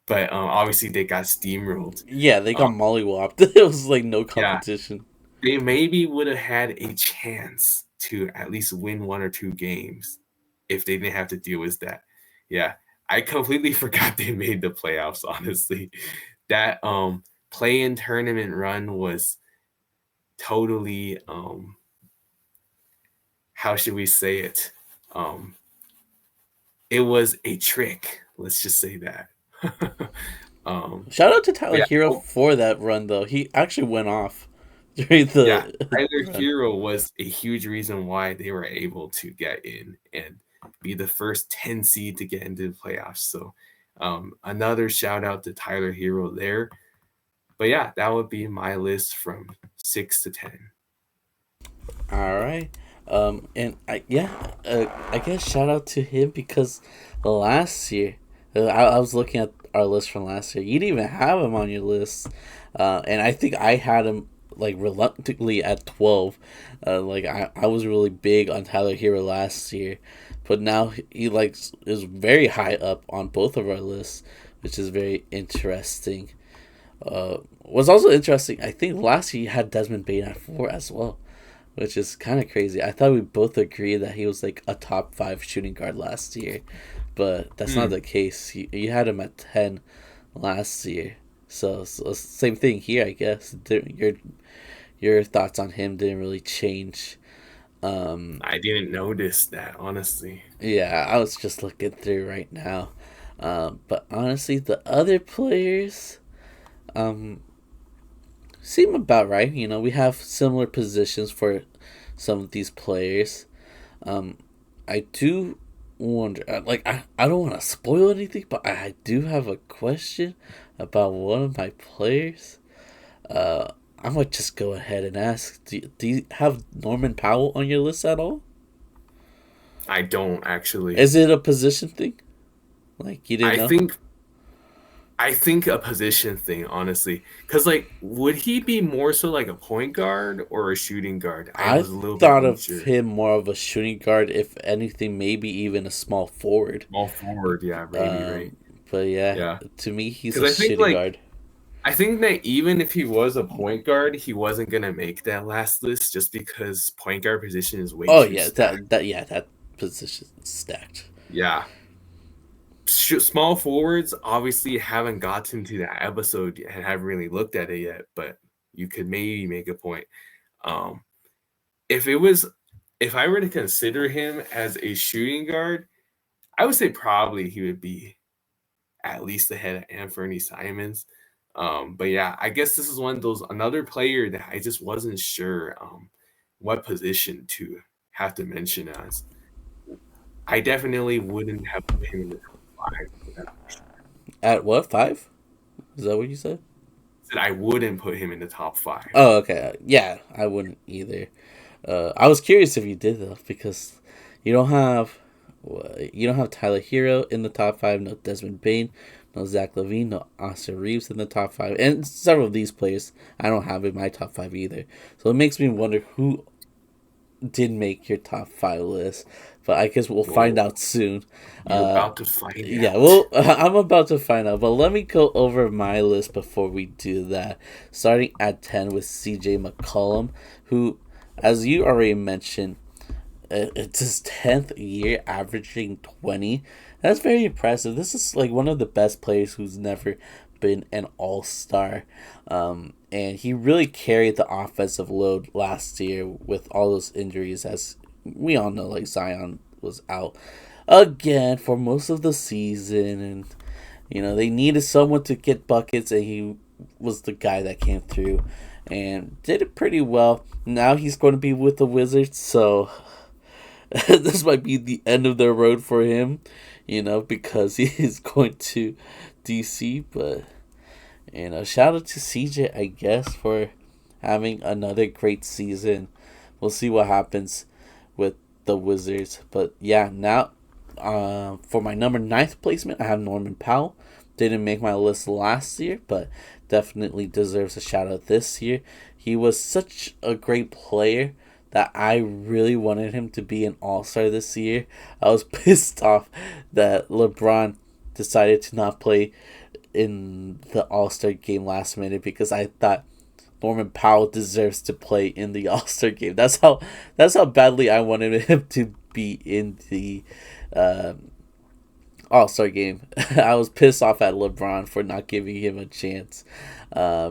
B: But obviously they got steamrolled.
A: Yeah, they got mollywopped. It was like no
B: Yeah,
A: competition.
B: they maybe would have had a chance to at least win 1 or 2 games if they didn't have to deal with that. Yeah, I completely forgot they made the playoffs, honestly. That play-in tournament run was totally how should we say it? Um it was a trick. Let's just say that.
A: Shout out to Tyler
B: Yeah,
A: Hero for that run, though. He actually went off during
B: yeah,
A: the
B: Tyler
A: run.
B: Hero was a huge reason why they were able to get in and be the first 10 seed to get into the playoffs. So another shout out to Tyler Hero there. But yeah, that would be my list from 6 to 10.
A: All right. And I guess shout out to him because last year, I was looking at our list from last year. You didn't even have him on your list, and I think I had him like reluctantly at 12. I was really big on Tyler Hero last year, but now he like is very high up on both of our lists, which is very interesting. Was also interesting. I think last year you had Desmond Bain at 4 as well, which is kind of crazy. I thought we both agreed that he was like a top 5 shooting guard last year, but that's not the case. You had him at 10 last year, so same thing here, I guess. Your thoughts on him didn't really change.
B: I didn't notice that, honestly.
A: Yeah, I was just looking through right now, but honestly, the other players um, seem about right. You know, we have similar positions for some of these players. Um, I do wonder, I don't want to spoil anything, but I do have a question about one of my players. I might just go ahead and ask: do you have Norman Powell on your list at all?
B: I don't actually.
A: Is it a position thing? Like you didn't
B: I
A: know?
B: think I think a position thing, honestly, because would he be more so like a point guard or a shooting guard? I
A: I
B: was a little bit
A: thought of
B: unsure.
A: him more of a shooting guard, if anything, maybe even a small forward.
B: Small forward, yeah, maybe right,
A: Um, but yeah,
B: yeah.
A: to me, he's
B: Because
A: a shooting guard.
B: I think that even if he was a point guard, he wasn't gonna make that last list just because point guard position is way
A: Oh
B: too
A: yeah,
B: stacked.
A: that position stacked.
B: Yeah, small forwards obviously haven't gotten to that episode yet and haven't really looked at it yet, but you could maybe make a point. Um, if it was, if I were to consider him as a shooting guard, I would say probably he would be at least ahead of Anthony Simons. But yeah, I guess this is one of those another player that I just wasn't sure what position to have to mention as. I definitely wouldn't have put him in the top 5. That's for sure.
A: At what, 5? Is that what you said?
B: Said I wouldn't put him in the top 5.
A: Oh, okay. Yeah, I wouldn't either. I was curious if you did though, because you don't have you don't have Tyler Hero in the top 5, no Desmond Bain, no Zach Levine, no Austin Reeves in the top 5, and several of these players I don't have in my top 5 either. So it makes me wonder who did make your top 5 list, but I guess we'll find
B: Whoa,
A: out soon.
B: you're about to find
A: Yeah,
B: out.
A: well, I'm about to find out, but let me go over my list before we do that. Starting at 10 with CJ McCollum, who, as you already mentioned, it's his 10th year averaging 20. That's very impressive. This is like one of the best players who's never been an all-star. And he really carried the offensive load last year with all those injuries, as we all know, like Zion was out again for most of the season, and they needed someone to get buckets, and he was the guy that came through and did it pretty well. Now he's going to be with the Wizards, so this might be the end of the road for him, because he is going to DC. But shout out to CJ, I guess, for having another great season. We'll see what happens with the Wizards. But yeah, now for my number 9th placement, I have Norman Powell. Didn't make my list last year, but definitely deserves a shout out this year. He was such a great player that I really wanted him to be an all-star this year. I was pissed off that LeBron decided to not play in the all-star game last minute, because I thought Norman Powell deserves to play in the all-star game. That's how badly I wanted him to be in the all-star game. I was pissed off at LeBron for not giving him a chance,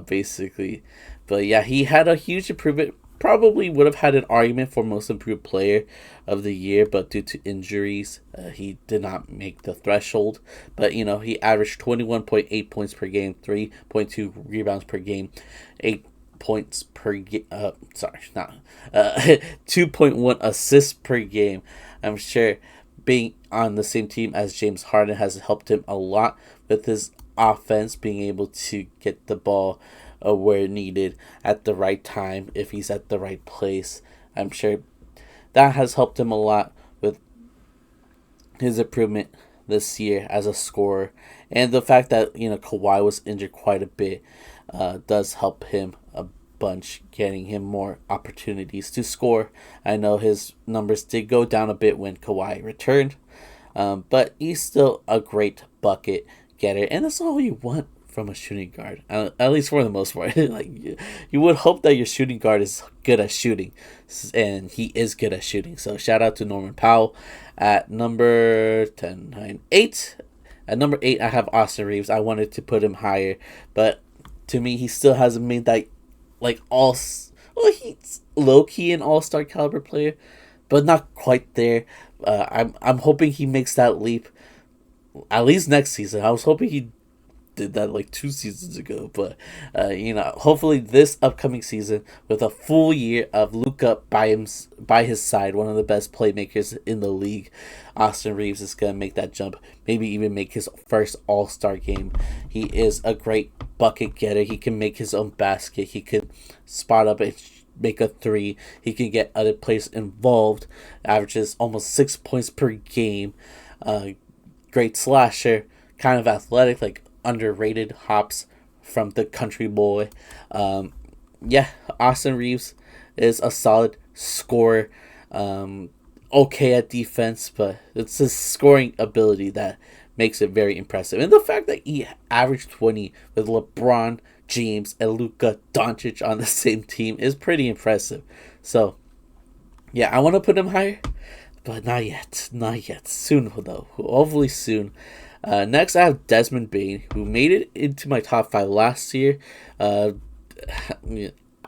A: basically. But yeah, he had a huge improvement. Probably would have had an argument for most improved player of the year, but due to injuries, he did not make the threshold. But he averaged 21.8 points per game, 3.2 rebounds per game, 8 points per game. 2.1 assists per game. I'm sure being on the same team as James Harden has helped him a lot with his offense, being able to get the ball where needed at the right time if he's at the right place. I'm sure that has helped him a lot with his improvement this year as a scorer. And the fact that Kawhi was injured quite a bit does help him a bunch, getting him more opportunities to score. I know his numbers did go down a bit when Kawhi returned, but he's still a great bucket getter, and that's all you want from a shooting guard, at least for the most part. Like you would hope that your shooting guard is good at shooting, and he is good at shooting. So shout out to Norman Powell. At number 10, 9, 8. At number 8, I have Austin Reeves. I wanted to put him higher, but to me, he still hasn't made that he's low key an all-star caliber player, but not quite there. I'm hoping he makes that leap at least next season. I was hoping he did that like 2 seasons ago, but hopefully this upcoming season, with a full year of Luka by his side, one of the best playmakers in the league, Austin Reeves is gonna make that jump, maybe even make his first all-star game. He is a great bucket getter. He can make his own basket. He can spot up and make a 3. He can get other players involved. Averages almost 6 points per game. Great slasher, kind of athletic, like underrated hops from the country boy. Austin Reeves is a solid scorer. Okay at defense, but it's his scoring ability that makes it very impressive. And the fact that he averaged 20 with LeBron James and Luka Doncic on the same team is pretty impressive. So, yeah, I want to put him higher, but not yet. Not yet. Soon, though. Hopefully soon. Next, I have Desmond Bane, who made it into my top 5 last year.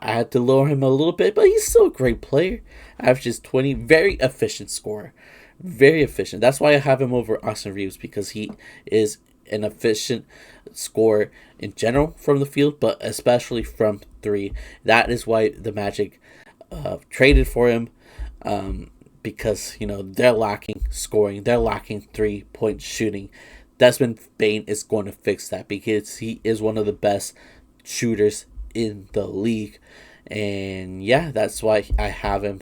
A: I had to lower him a little bit, but he's still a great player. Averages 20, very efficient scorer. Very efficient. That's why I have him over Austin Reeves, because he is an efficient scorer in general from the field, but especially from 3. That is why the Magic traded for him, because they're lacking scoring, they're lacking 3-point shooting. Desmond Bane is going to fix that, because he is one of the best shooters in the league. And yeah, that's why I have him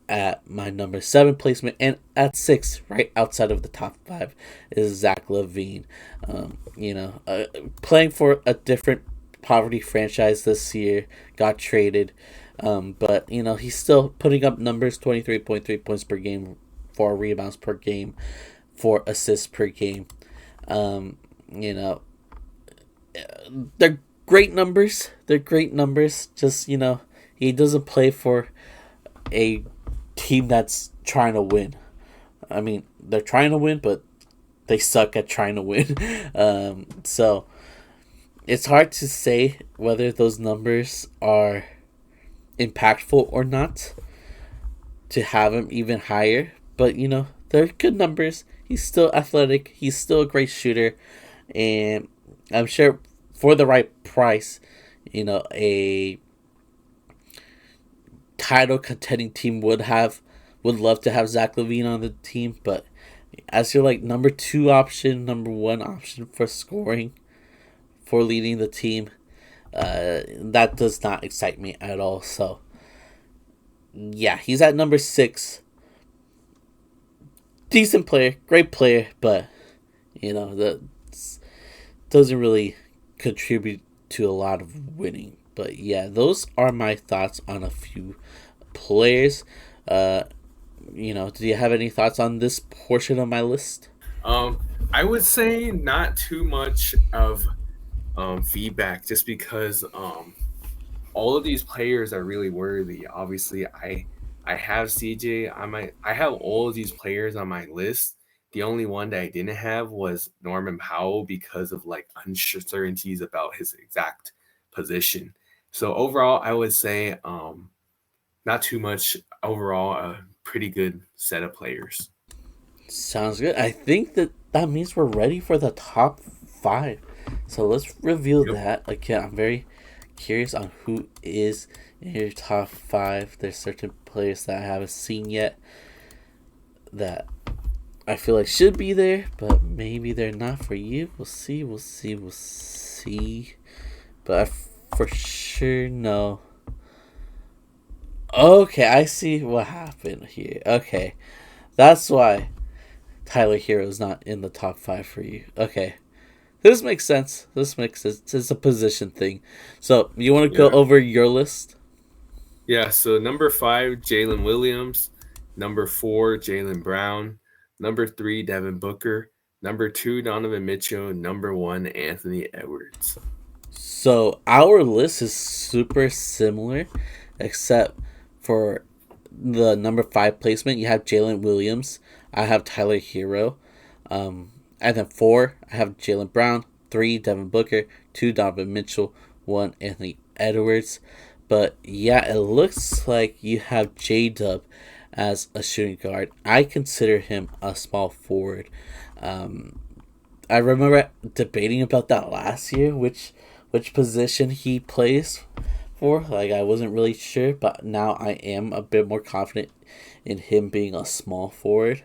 A: at my number 7 placement. And at 6, right outside of the top 5, is Zach LaVine. Playing for a different poverty franchise this year, got traded. But, he's still putting up numbers 23.3 points per game, 4 rebounds per game, 4 assists per game. Um, you know, they're great numbers. They're great numbers. Just, he doesn't play for a team that's trying to win. I mean, they're trying to win, but they suck at trying to win. So it's hard to say whether those numbers are impactful or not to have him even higher. But, they're good numbers. He's still athletic. He's still a great shooter. And I'm sure for the right price, a title contending team would love to have Zach LaVine on the team, but as your like number 2 option, number 1 option for scoring, for leading the team, that does not excite me at all. So yeah, he's at number 6. Decent player, great player, but that doesn't really contribute to a lot of winning. But yeah, those are my thoughts on a few players. Do you have any thoughts on this portion of my list?
B: I would say not too much of feedback, just because all of these players are really worthy. Obviously, I have CJ. I have all of these players on my list. The only one that I didn't have was Norman Powell because of like uncertainties about his exact position. So overall, I would say not too much. Overall, a pretty good set of players.
A: Sounds good. I think that means we're ready for the top 5. So let's reveal
B: Yep.
A: that. Again, I'm very curious on who is in your top 5. There's certain players that I haven't seen yet that I feel like should be there, but maybe they're not for you. We'll see. We'll see. We'll see. But for sure know. Okay, I see what happened here. Okay, that's why Tyler Hero is not in the top 5 for you. Okay, this makes sense. This makes sense. It's a position thing. So you want to go
B: Yeah.
A: over your list?
B: Yeah. So number 5, Jalen Williams. Number 4, Jaylen Brown. Number 3, Devin Booker. Number 2, Donovan Mitchell. Number 1, Anthony Edwards.
A: So our list is super similar, except for the number 5 placement. You have Jalen Williams. I have Tyler Hero. And then 4, I have Jaylen Brown. 3, Devin Booker. 2, Donovan Mitchell. 1, Anthony Edwards. But yeah, it looks like you have J Dub as a shooting guard. I consider him a small forward. Um, I remember debating about that last year, which position he plays for. Like I wasn't really sure, but now I am a bit more confident in him being a small forward.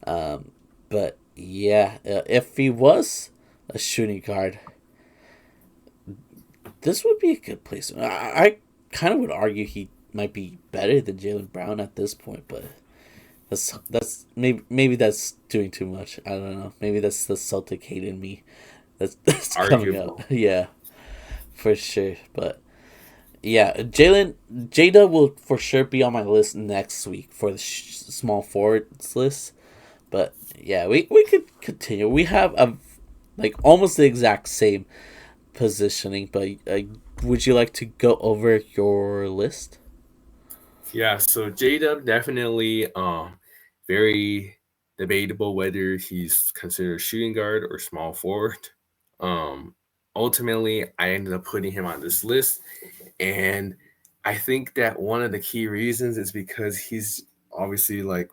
A: But yeah, if he was a shooting guard, this would be a good place. I kind of would argue he might be better than Jaylen Brown at this point, but that's maybe that's doing too much. I don't know. Maybe that's the Celtic hate in me that's coming out.
B: Arguable.
A: Yeah, for sure. But yeah, Jada will for sure be on my list next week for the small forwards list. But yeah, we could continue. We have like almost the exact same positioning. But would you like to go over your list?
B: Yeah, so J-Dub definitely very debatable whether he's considered a shooting guard or small forward. Um Ultimately I ended up putting him on this list, and I think that one of the key reasons is because he's obviously like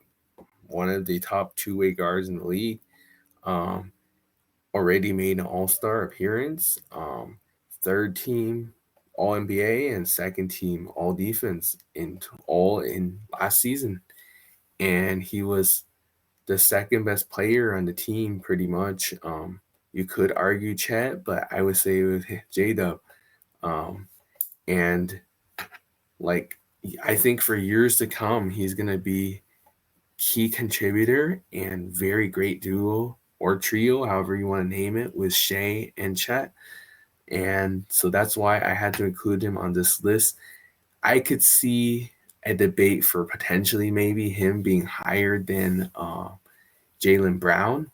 B: one of the top two-way guards in the league. Um Already made an all-star appearance, third team all NBA and second team all defense all in last season. And he was the second best player on the team pretty much. You could argue Chet, but I would say with J Dub. Um, and like I think for years to come, he's gonna be key contributor and very great duo or trio, however you want to name it, with Shea and Chet. And so that's why I had to include him on this list. I could see a debate for potentially maybe him being higher than Jaylen Brown.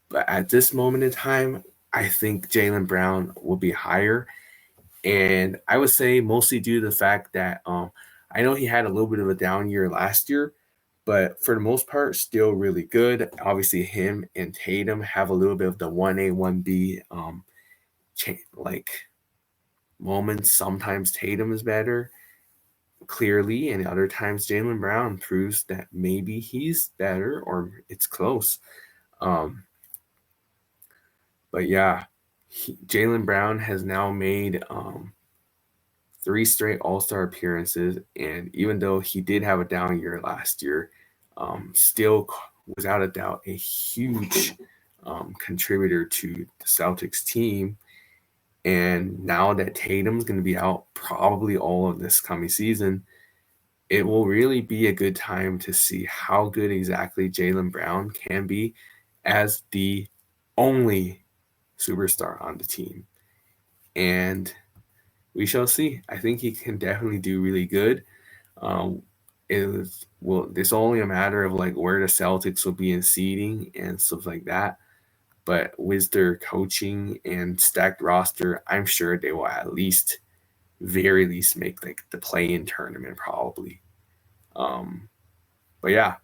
B: But at this moment in time, I think Jaylen Brown will be higher. And I would say mostly due to the fact that I know he had a little bit of a down year last year, but for the most part, still really good. Obviously, him and Tatum have a little bit of the 1A, 1B like moments. Sometimes Tatum is better, clearly, and other times Jaylen Brown proves that maybe he's better or it's close. Um, but yeah, Jaylen Brown has now made 3 straight All-Star appearances, and even though he did have a down year last year, still without a doubt a huge contributor to the Celtics team. And now that Tatum's going to be out probably all of this coming season, it will really be a good time to see how good exactly Jaylen Brown can be as the only superstar on the team. And we shall see. I think he can definitely do really good. Um, it's only a matter of like where the Celtics will be in seeding and stuff like that. But with their coaching and stacked roster, I'm sure they will at least, very least, make like the play-in tournament probably. Um, but yeah,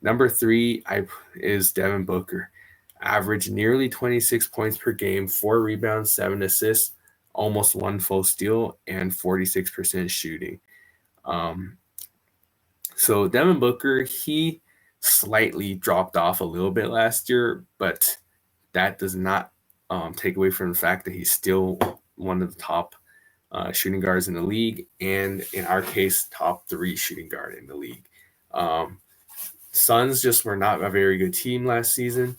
B: number 3 is Devin Booker. Averaged nearly 26 points per game, 4 rebounds, 7 assists, almost 1 full steal, and 46% shooting. Um, so Devin Booker, he slightly dropped off a little bit last year, but that does not take away from the fact that he's still one of the top shooting guards in the league, and in our case, top 3 shooting guard in the league. Suns just were not a very good team last season.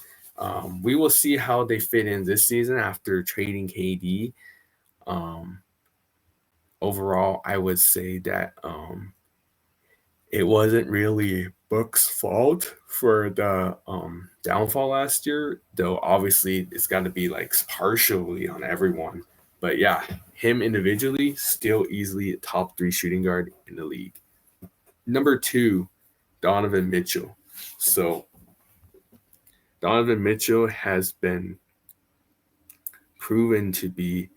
B: We will see how they fit in this season after trading KD. Overall, I would say that it wasn't really Book's fault for the downfall last year, though obviously it's got to be like partially on everyone. But yeah, him individually still easily a top 3 shooting guard in the league. Number 2, Donovan Mitchell. So Donovan Mitchell has been proven to be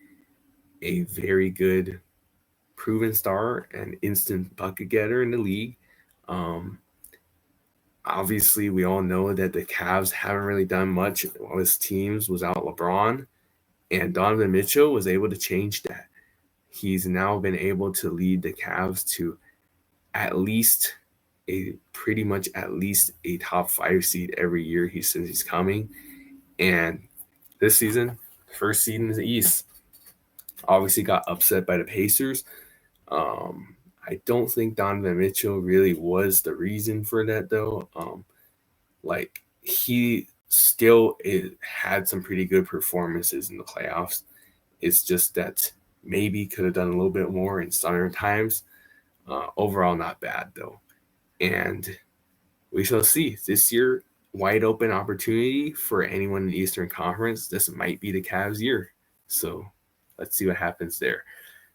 B: a very good proven star and instant bucket getter in the league. Um, Obviously, we all know that the Cavs haven't really done much with teams without LeBron, and Donovan Mitchell was able to change that. He's now been able to lead the Cavs to at least pretty much at least a top 5 seed every year since he's coming. And this season, first seed in the East, obviously got upset by the Pacers. I don't think Donovan Mitchell really was the reason for that, though. Like he still had some pretty good performances in the playoffs. It's just that maybe could have done a little bit more in summer times. Overall, not bad though. And we shall see this year. Wide open opportunity for anyone in the Eastern Conference. This might be the Cavs' year. So let's see what happens there.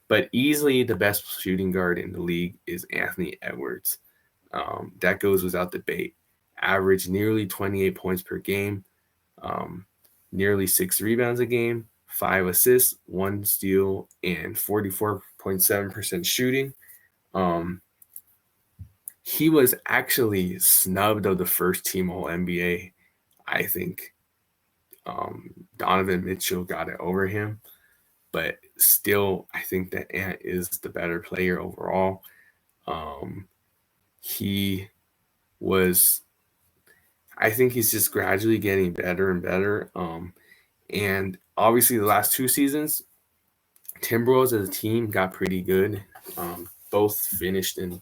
B: But easily the best shooting guard in the league is Anthony Edwards. That goes without debate. Averaged nearly 28 points per game, nearly 6 rebounds a game, 5 assists, 1 steal, and 44.7% shooting. He was actually snubbed of the first team All NBA. I think Donovan Mitchell got it over him. But still, I think that Ant is the better player overall. He was, I think he's just gradually getting better and better. And obviously, the last 2 seasons, Timberwolves as a team got pretty good. Both finished in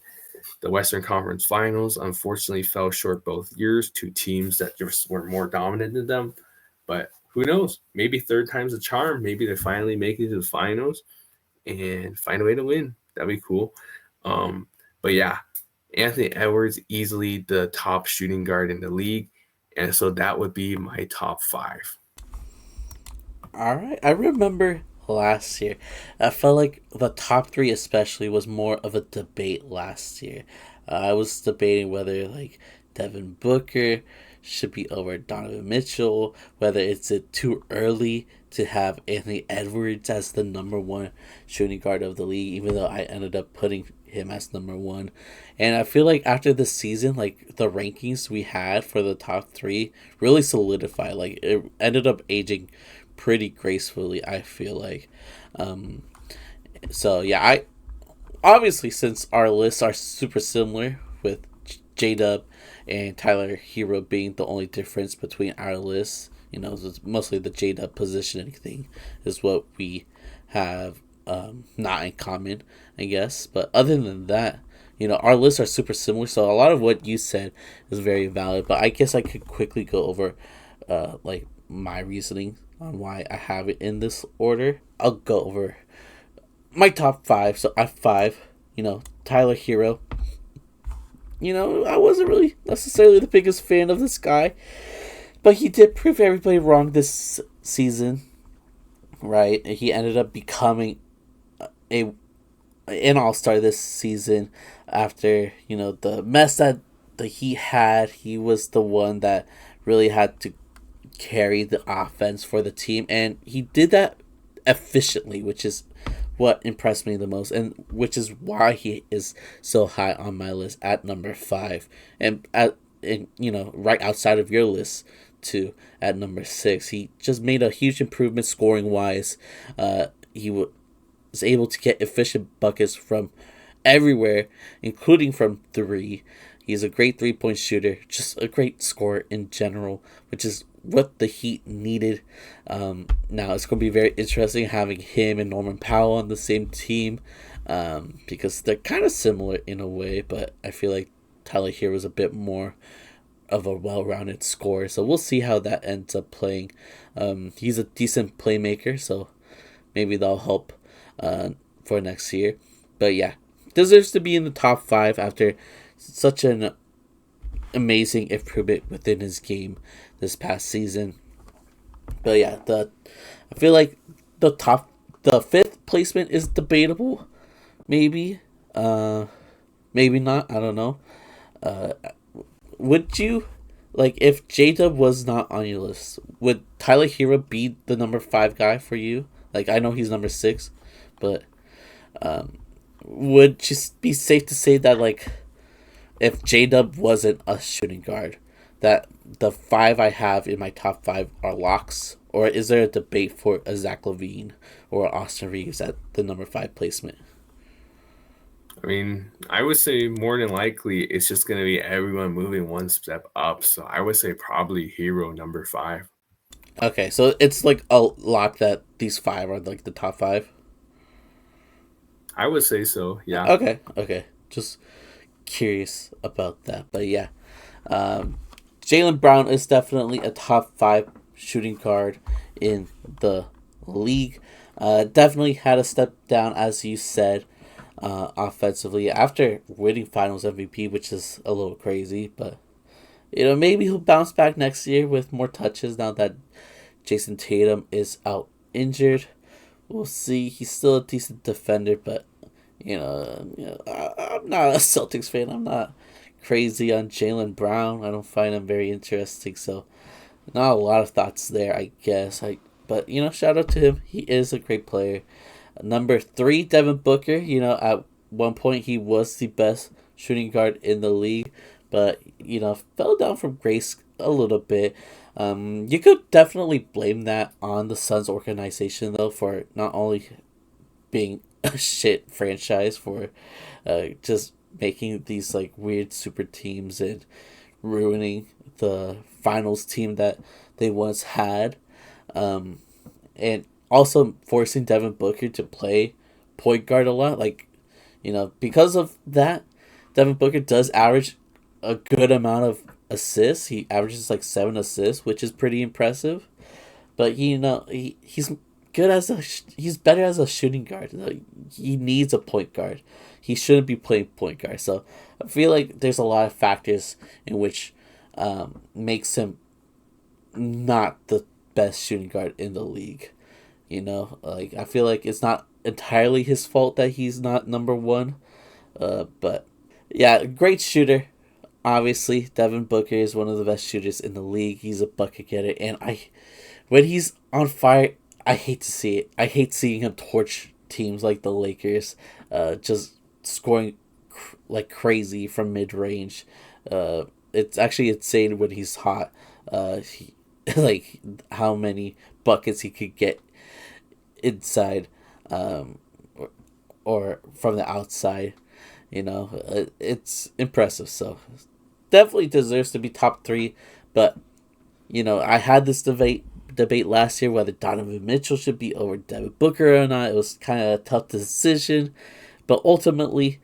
B: the Western Conference Finals. Unfortunately, fell short both years to teams that just were more dominant than them. But who knows? Maybe third time's a charm. Maybe they finally make it to the finals and find a way to win. That'd be cool. But yeah, Anthony Edwards, easily the top shooting guard in the league. And so that would be my top 5.
A: All right. I remember last year. I felt like the top three, especially, was more of a debate last year. I was debating whether like Devin Booker should be over Donovan Mitchell, whether it's too early to have Anthony Edwards as the number one shooting guard of the league, even though I ended up putting him as number one. And I feel like after this season, like the rankings we had for the top three really solidified. Like it ended up aging pretty gracefully, I feel like. Um, so yeah, I obviously, since our lists are super similar with J Dub and Tyler Hero being the only difference between our lists, it's mostly the J Dub positioning thing is what we have not in common, I guess. But other than that, our lists are super similar, so a lot of what you said is very valid. But I guess I could quickly go over like my reasoning on why I have it in this order. I'll go over my top five. So I have five. Tyler Hero. I wasn't really necessarily the biggest fan of this guy, but he did prove everybody wrong this season, right? He ended up becoming an all-star this season after, the mess that the Heat had. He was the one that really had to carry the offense for the team, and he did that efficiently, which is what impressed me the most, and which is why he is so high on my list at number 5, and right outside of your list too at number 6. He just made a huge improvement scoring wise. He was able to get efficient buckets from everywhere, including from three. He's a great 3-point shooter, just a great scorer in general, which is what the Heat needed. Now it's going to be very interesting having him and Norman Powell on the same team, because they're kind of similar in a way, but I feel like Tyler here was a bit more of a well-rounded scorer, so we'll see how that ends up playing. He's a decent playmaker, so maybe that'll help for next year. But yeah, deserves to be in the top 5 after such an amazing improvement within his game this past season. But yeah, I feel like the 5th placement is debatable. Maybe, maybe not. I don't know. Would you, like, if J-Dub was not on your list, would Tyler Hero be the number 5 guy for you? Like, I know he's number 6, but would just be safe to say that, like, if J-Dub wasn't a shooting guard, that the 5 I have in my top 5 are locks? Or is there a debate for a Zach LaVine or Austin Reeves at the number 5 placement?
B: I mean, I would say more than likely it's just going to be everyone moving one step up. So I would say probably Hero number 5.
A: Okay, so it's like a lock that these 5 are like the top 5?
B: I would say so, yeah.
A: Okay. Just curious about that. But yeah, Jaylen Brown is definitely a top 5 shooting guard in the league. Definitely had a step down, as you said, offensively after winning Finals MVP, which is a little crazy. But maybe he'll bounce back next year with more touches now that Jason Tatum is out injured. We'll see. He's still a decent defender, but I'm not a Celtics fan. I'm not crazy on Jaylen Brown. I don't find him very interesting. So, not a lot of thoughts there, I guess. But shout out to him. He is a great player. Number 3, Devin Booker. At one point he was the best shooting guard in the league, but fell down from grace a little bit. You could definitely blame that on the Suns organization, though, for not only being a shit franchise, for just making these like weird super teams and ruining the finals team that they once had, and also forcing Devin Booker to play point guard a lot. Like, because of that, Devin Booker does average a good amount of assists. He averages like 7 assists, which is pretty impressive. But he's better as a shooting guard. He needs a point guard. He shouldn't be playing point guard. So I feel like there's a lot of factors in which makes him not the best shooting guard in the league. Like I feel like it's not entirely his fault that he's not number one. But yeah, great shooter. Obviously, Devin Booker is one of the best shooters in the league. He's a bucket getter, and when he's on fire, I hate to see it. I hate seeing him torch teams like the Lakers, just scoring like crazy from mid range. It's actually insane when he's hot. Like how many buckets he could get inside, or from the outside. It's impressive. So definitely deserves to be top three. But I had this debate last year whether Donovan Mitchell should be over Devin Booker or not. It was kind of a tough decision, but ultimately,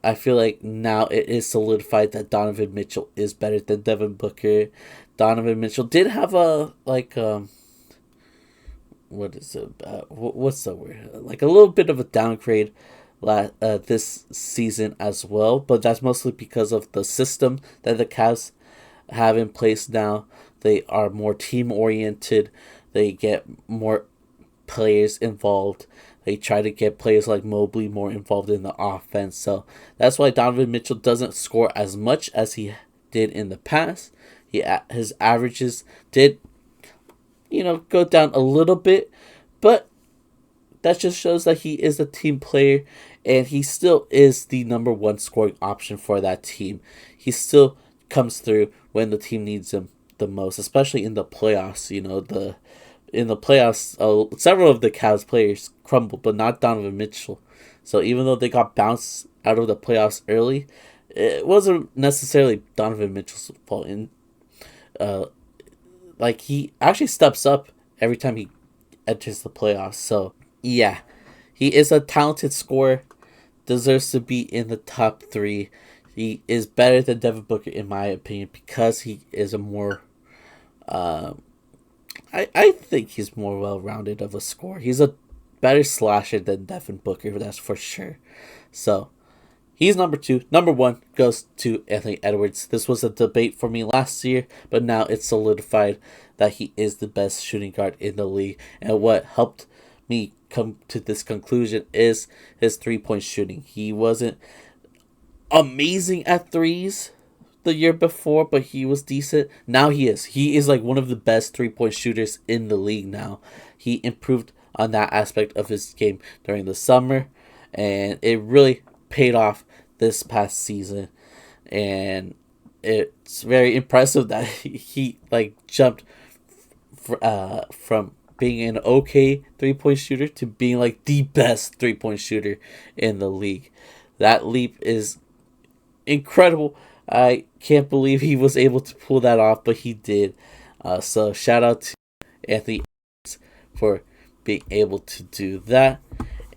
A: I feel like now it is solidified that Donovan Mitchell is better than Devin Booker. Donovan Mitchell did have a what is it? What's the word? Like a little bit of a downgrade this season as well, but that's mostly because of the system that the Cavs have in place now. They are more team oriented. They get more players involved. They try to get players like Mobley more involved in the offense. So that's why Donovan Mitchell doesn't score as much as he did in the past. His averages did, go down a little bit, but that just shows that he is a team player, and he still is the number one scoring option for that team. He still comes through when the team needs him the most, especially in the playoffs. In the playoffs, several of the Cavs players crumbled, but not Donovan Mitchell. So even though they got bounced out of the playoffs early, it wasn't necessarily Donovan Mitchell's fault. And like he actually steps up every time he enters the playoffs. So yeah, he is a talented scorer, deserves to be in the top three. He is better than Devin Booker in my opinion because he is a more I think he's more well-rounded of a scorer. He's a better slasher than Devin Booker, that's for sure. So, he's number two. Number one goes to Anthony Edwards. This was a debate for me last year, but now it's solidified that he is the best shooting guard in the league. And what helped me come to this conclusion is his three-point shooting. He wasn't amazing at threes the year before, but he was decent. Now he is. He is like one of the best 3-point shooters in the league now. He improved on that aspect of his game during the summer, and it really paid off this past season. And it's very impressive that he like jumped from being an okay 3-point shooter to being like the best 3-point shooter in the league. That leap is incredible. I can't believe he was able to pull that off, but he did. So shout out to Anthony for being able to do that.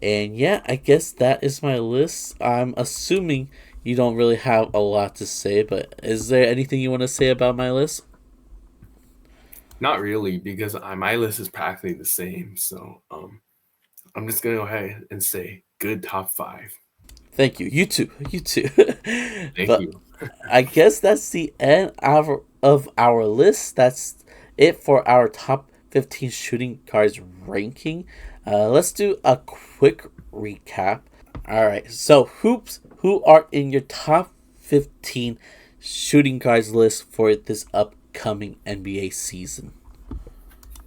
A: And yeah, I guess that is my list. I'm assuming you don't really have a lot to say, but is there anything you want to say about my list?
B: Not really, because my list is practically the same. So I'm just gonna go ahead and say good top five.
A: Thank you. You too. You too.
B: Thank you.
A: I guess that's the end of our list. That's it for our top 15 shooting guards ranking. Let's do a quick recap. All right. So, Hoops, who are in your top 15 shooting guards list for this upcoming NBA season?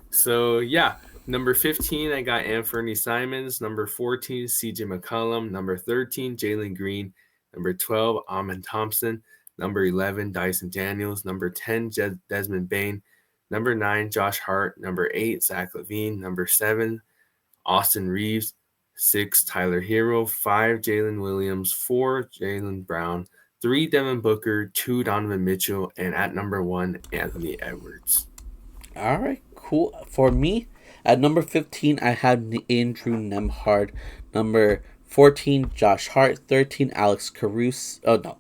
B: So, yeah. Number 15, I got Anthony Simons. Number 14, CJ McCollum. Number 13, Jalen Green. Number 12, Amen Thompson. Number 11, Dyson Daniels. Number 10, Desmond Bane. Number 9, Josh Hart. Number 8, Zach LaVine. Number 7, Austin Reeves. 6, Tyler Hero. 5, Jalen Williams. 4, Jaylen Brown. 3, Devin Booker. 2, Donovan Mitchell. And at number 1, Anthony Edwards.
A: All right, cool. For me, at number 15, I have Andrew Nembhard. Number 14, Josh Hart. 13, Alex Caruso.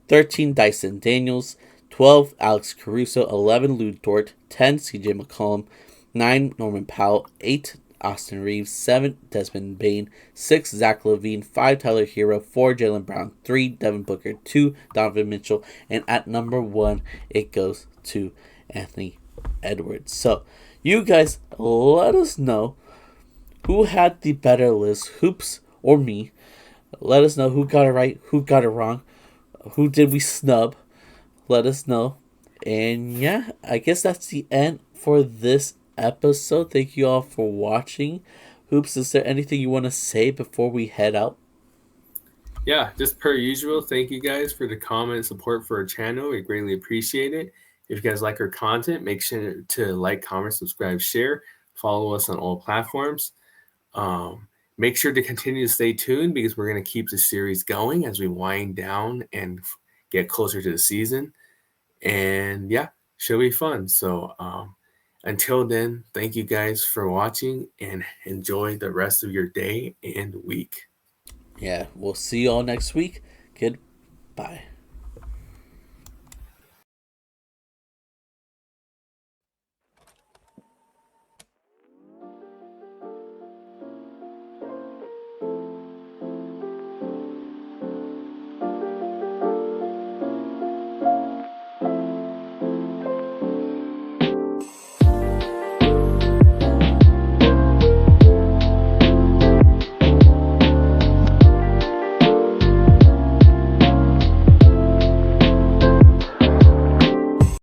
A: 13, Dyson Daniels. 12, Alex Caruso. 11, Lou Dort. 10, CJ McCollum. 9, Norman Powell. 8, Austin Reeves. 7, Desmond Bane. 6, Zach LaVine. 5, Tyler Hero. 4, Jaylen Brown. 3, Devin Booker. 2, Donovan Mitchell. And at number 1, it goes to Anthony Edwards. So, you guys let us know Who had the better list, Hoops or me? Let us know who got it right, who got it wrong, who did we snub. Let us know. And yeah, I guess that's the end for this episode. Thank you all for watching. Hoops, is there anything you want to say before we head out?
B: Yeah, just per usual, thank you guys for the comment and support for our channel. We greatly appreciate it. If you guys like our content, make sure to like, comment, subscribe, share, follow us on all platforms. Make sure to continue to stay tuned because we're going to keep the series going as we wind down and get closer to the season. And yeah, should be fun. So until then, thank you guys for watching and enjoy the rest of your day and week.
A: Yeah, we'll see you all next week. Goodbye.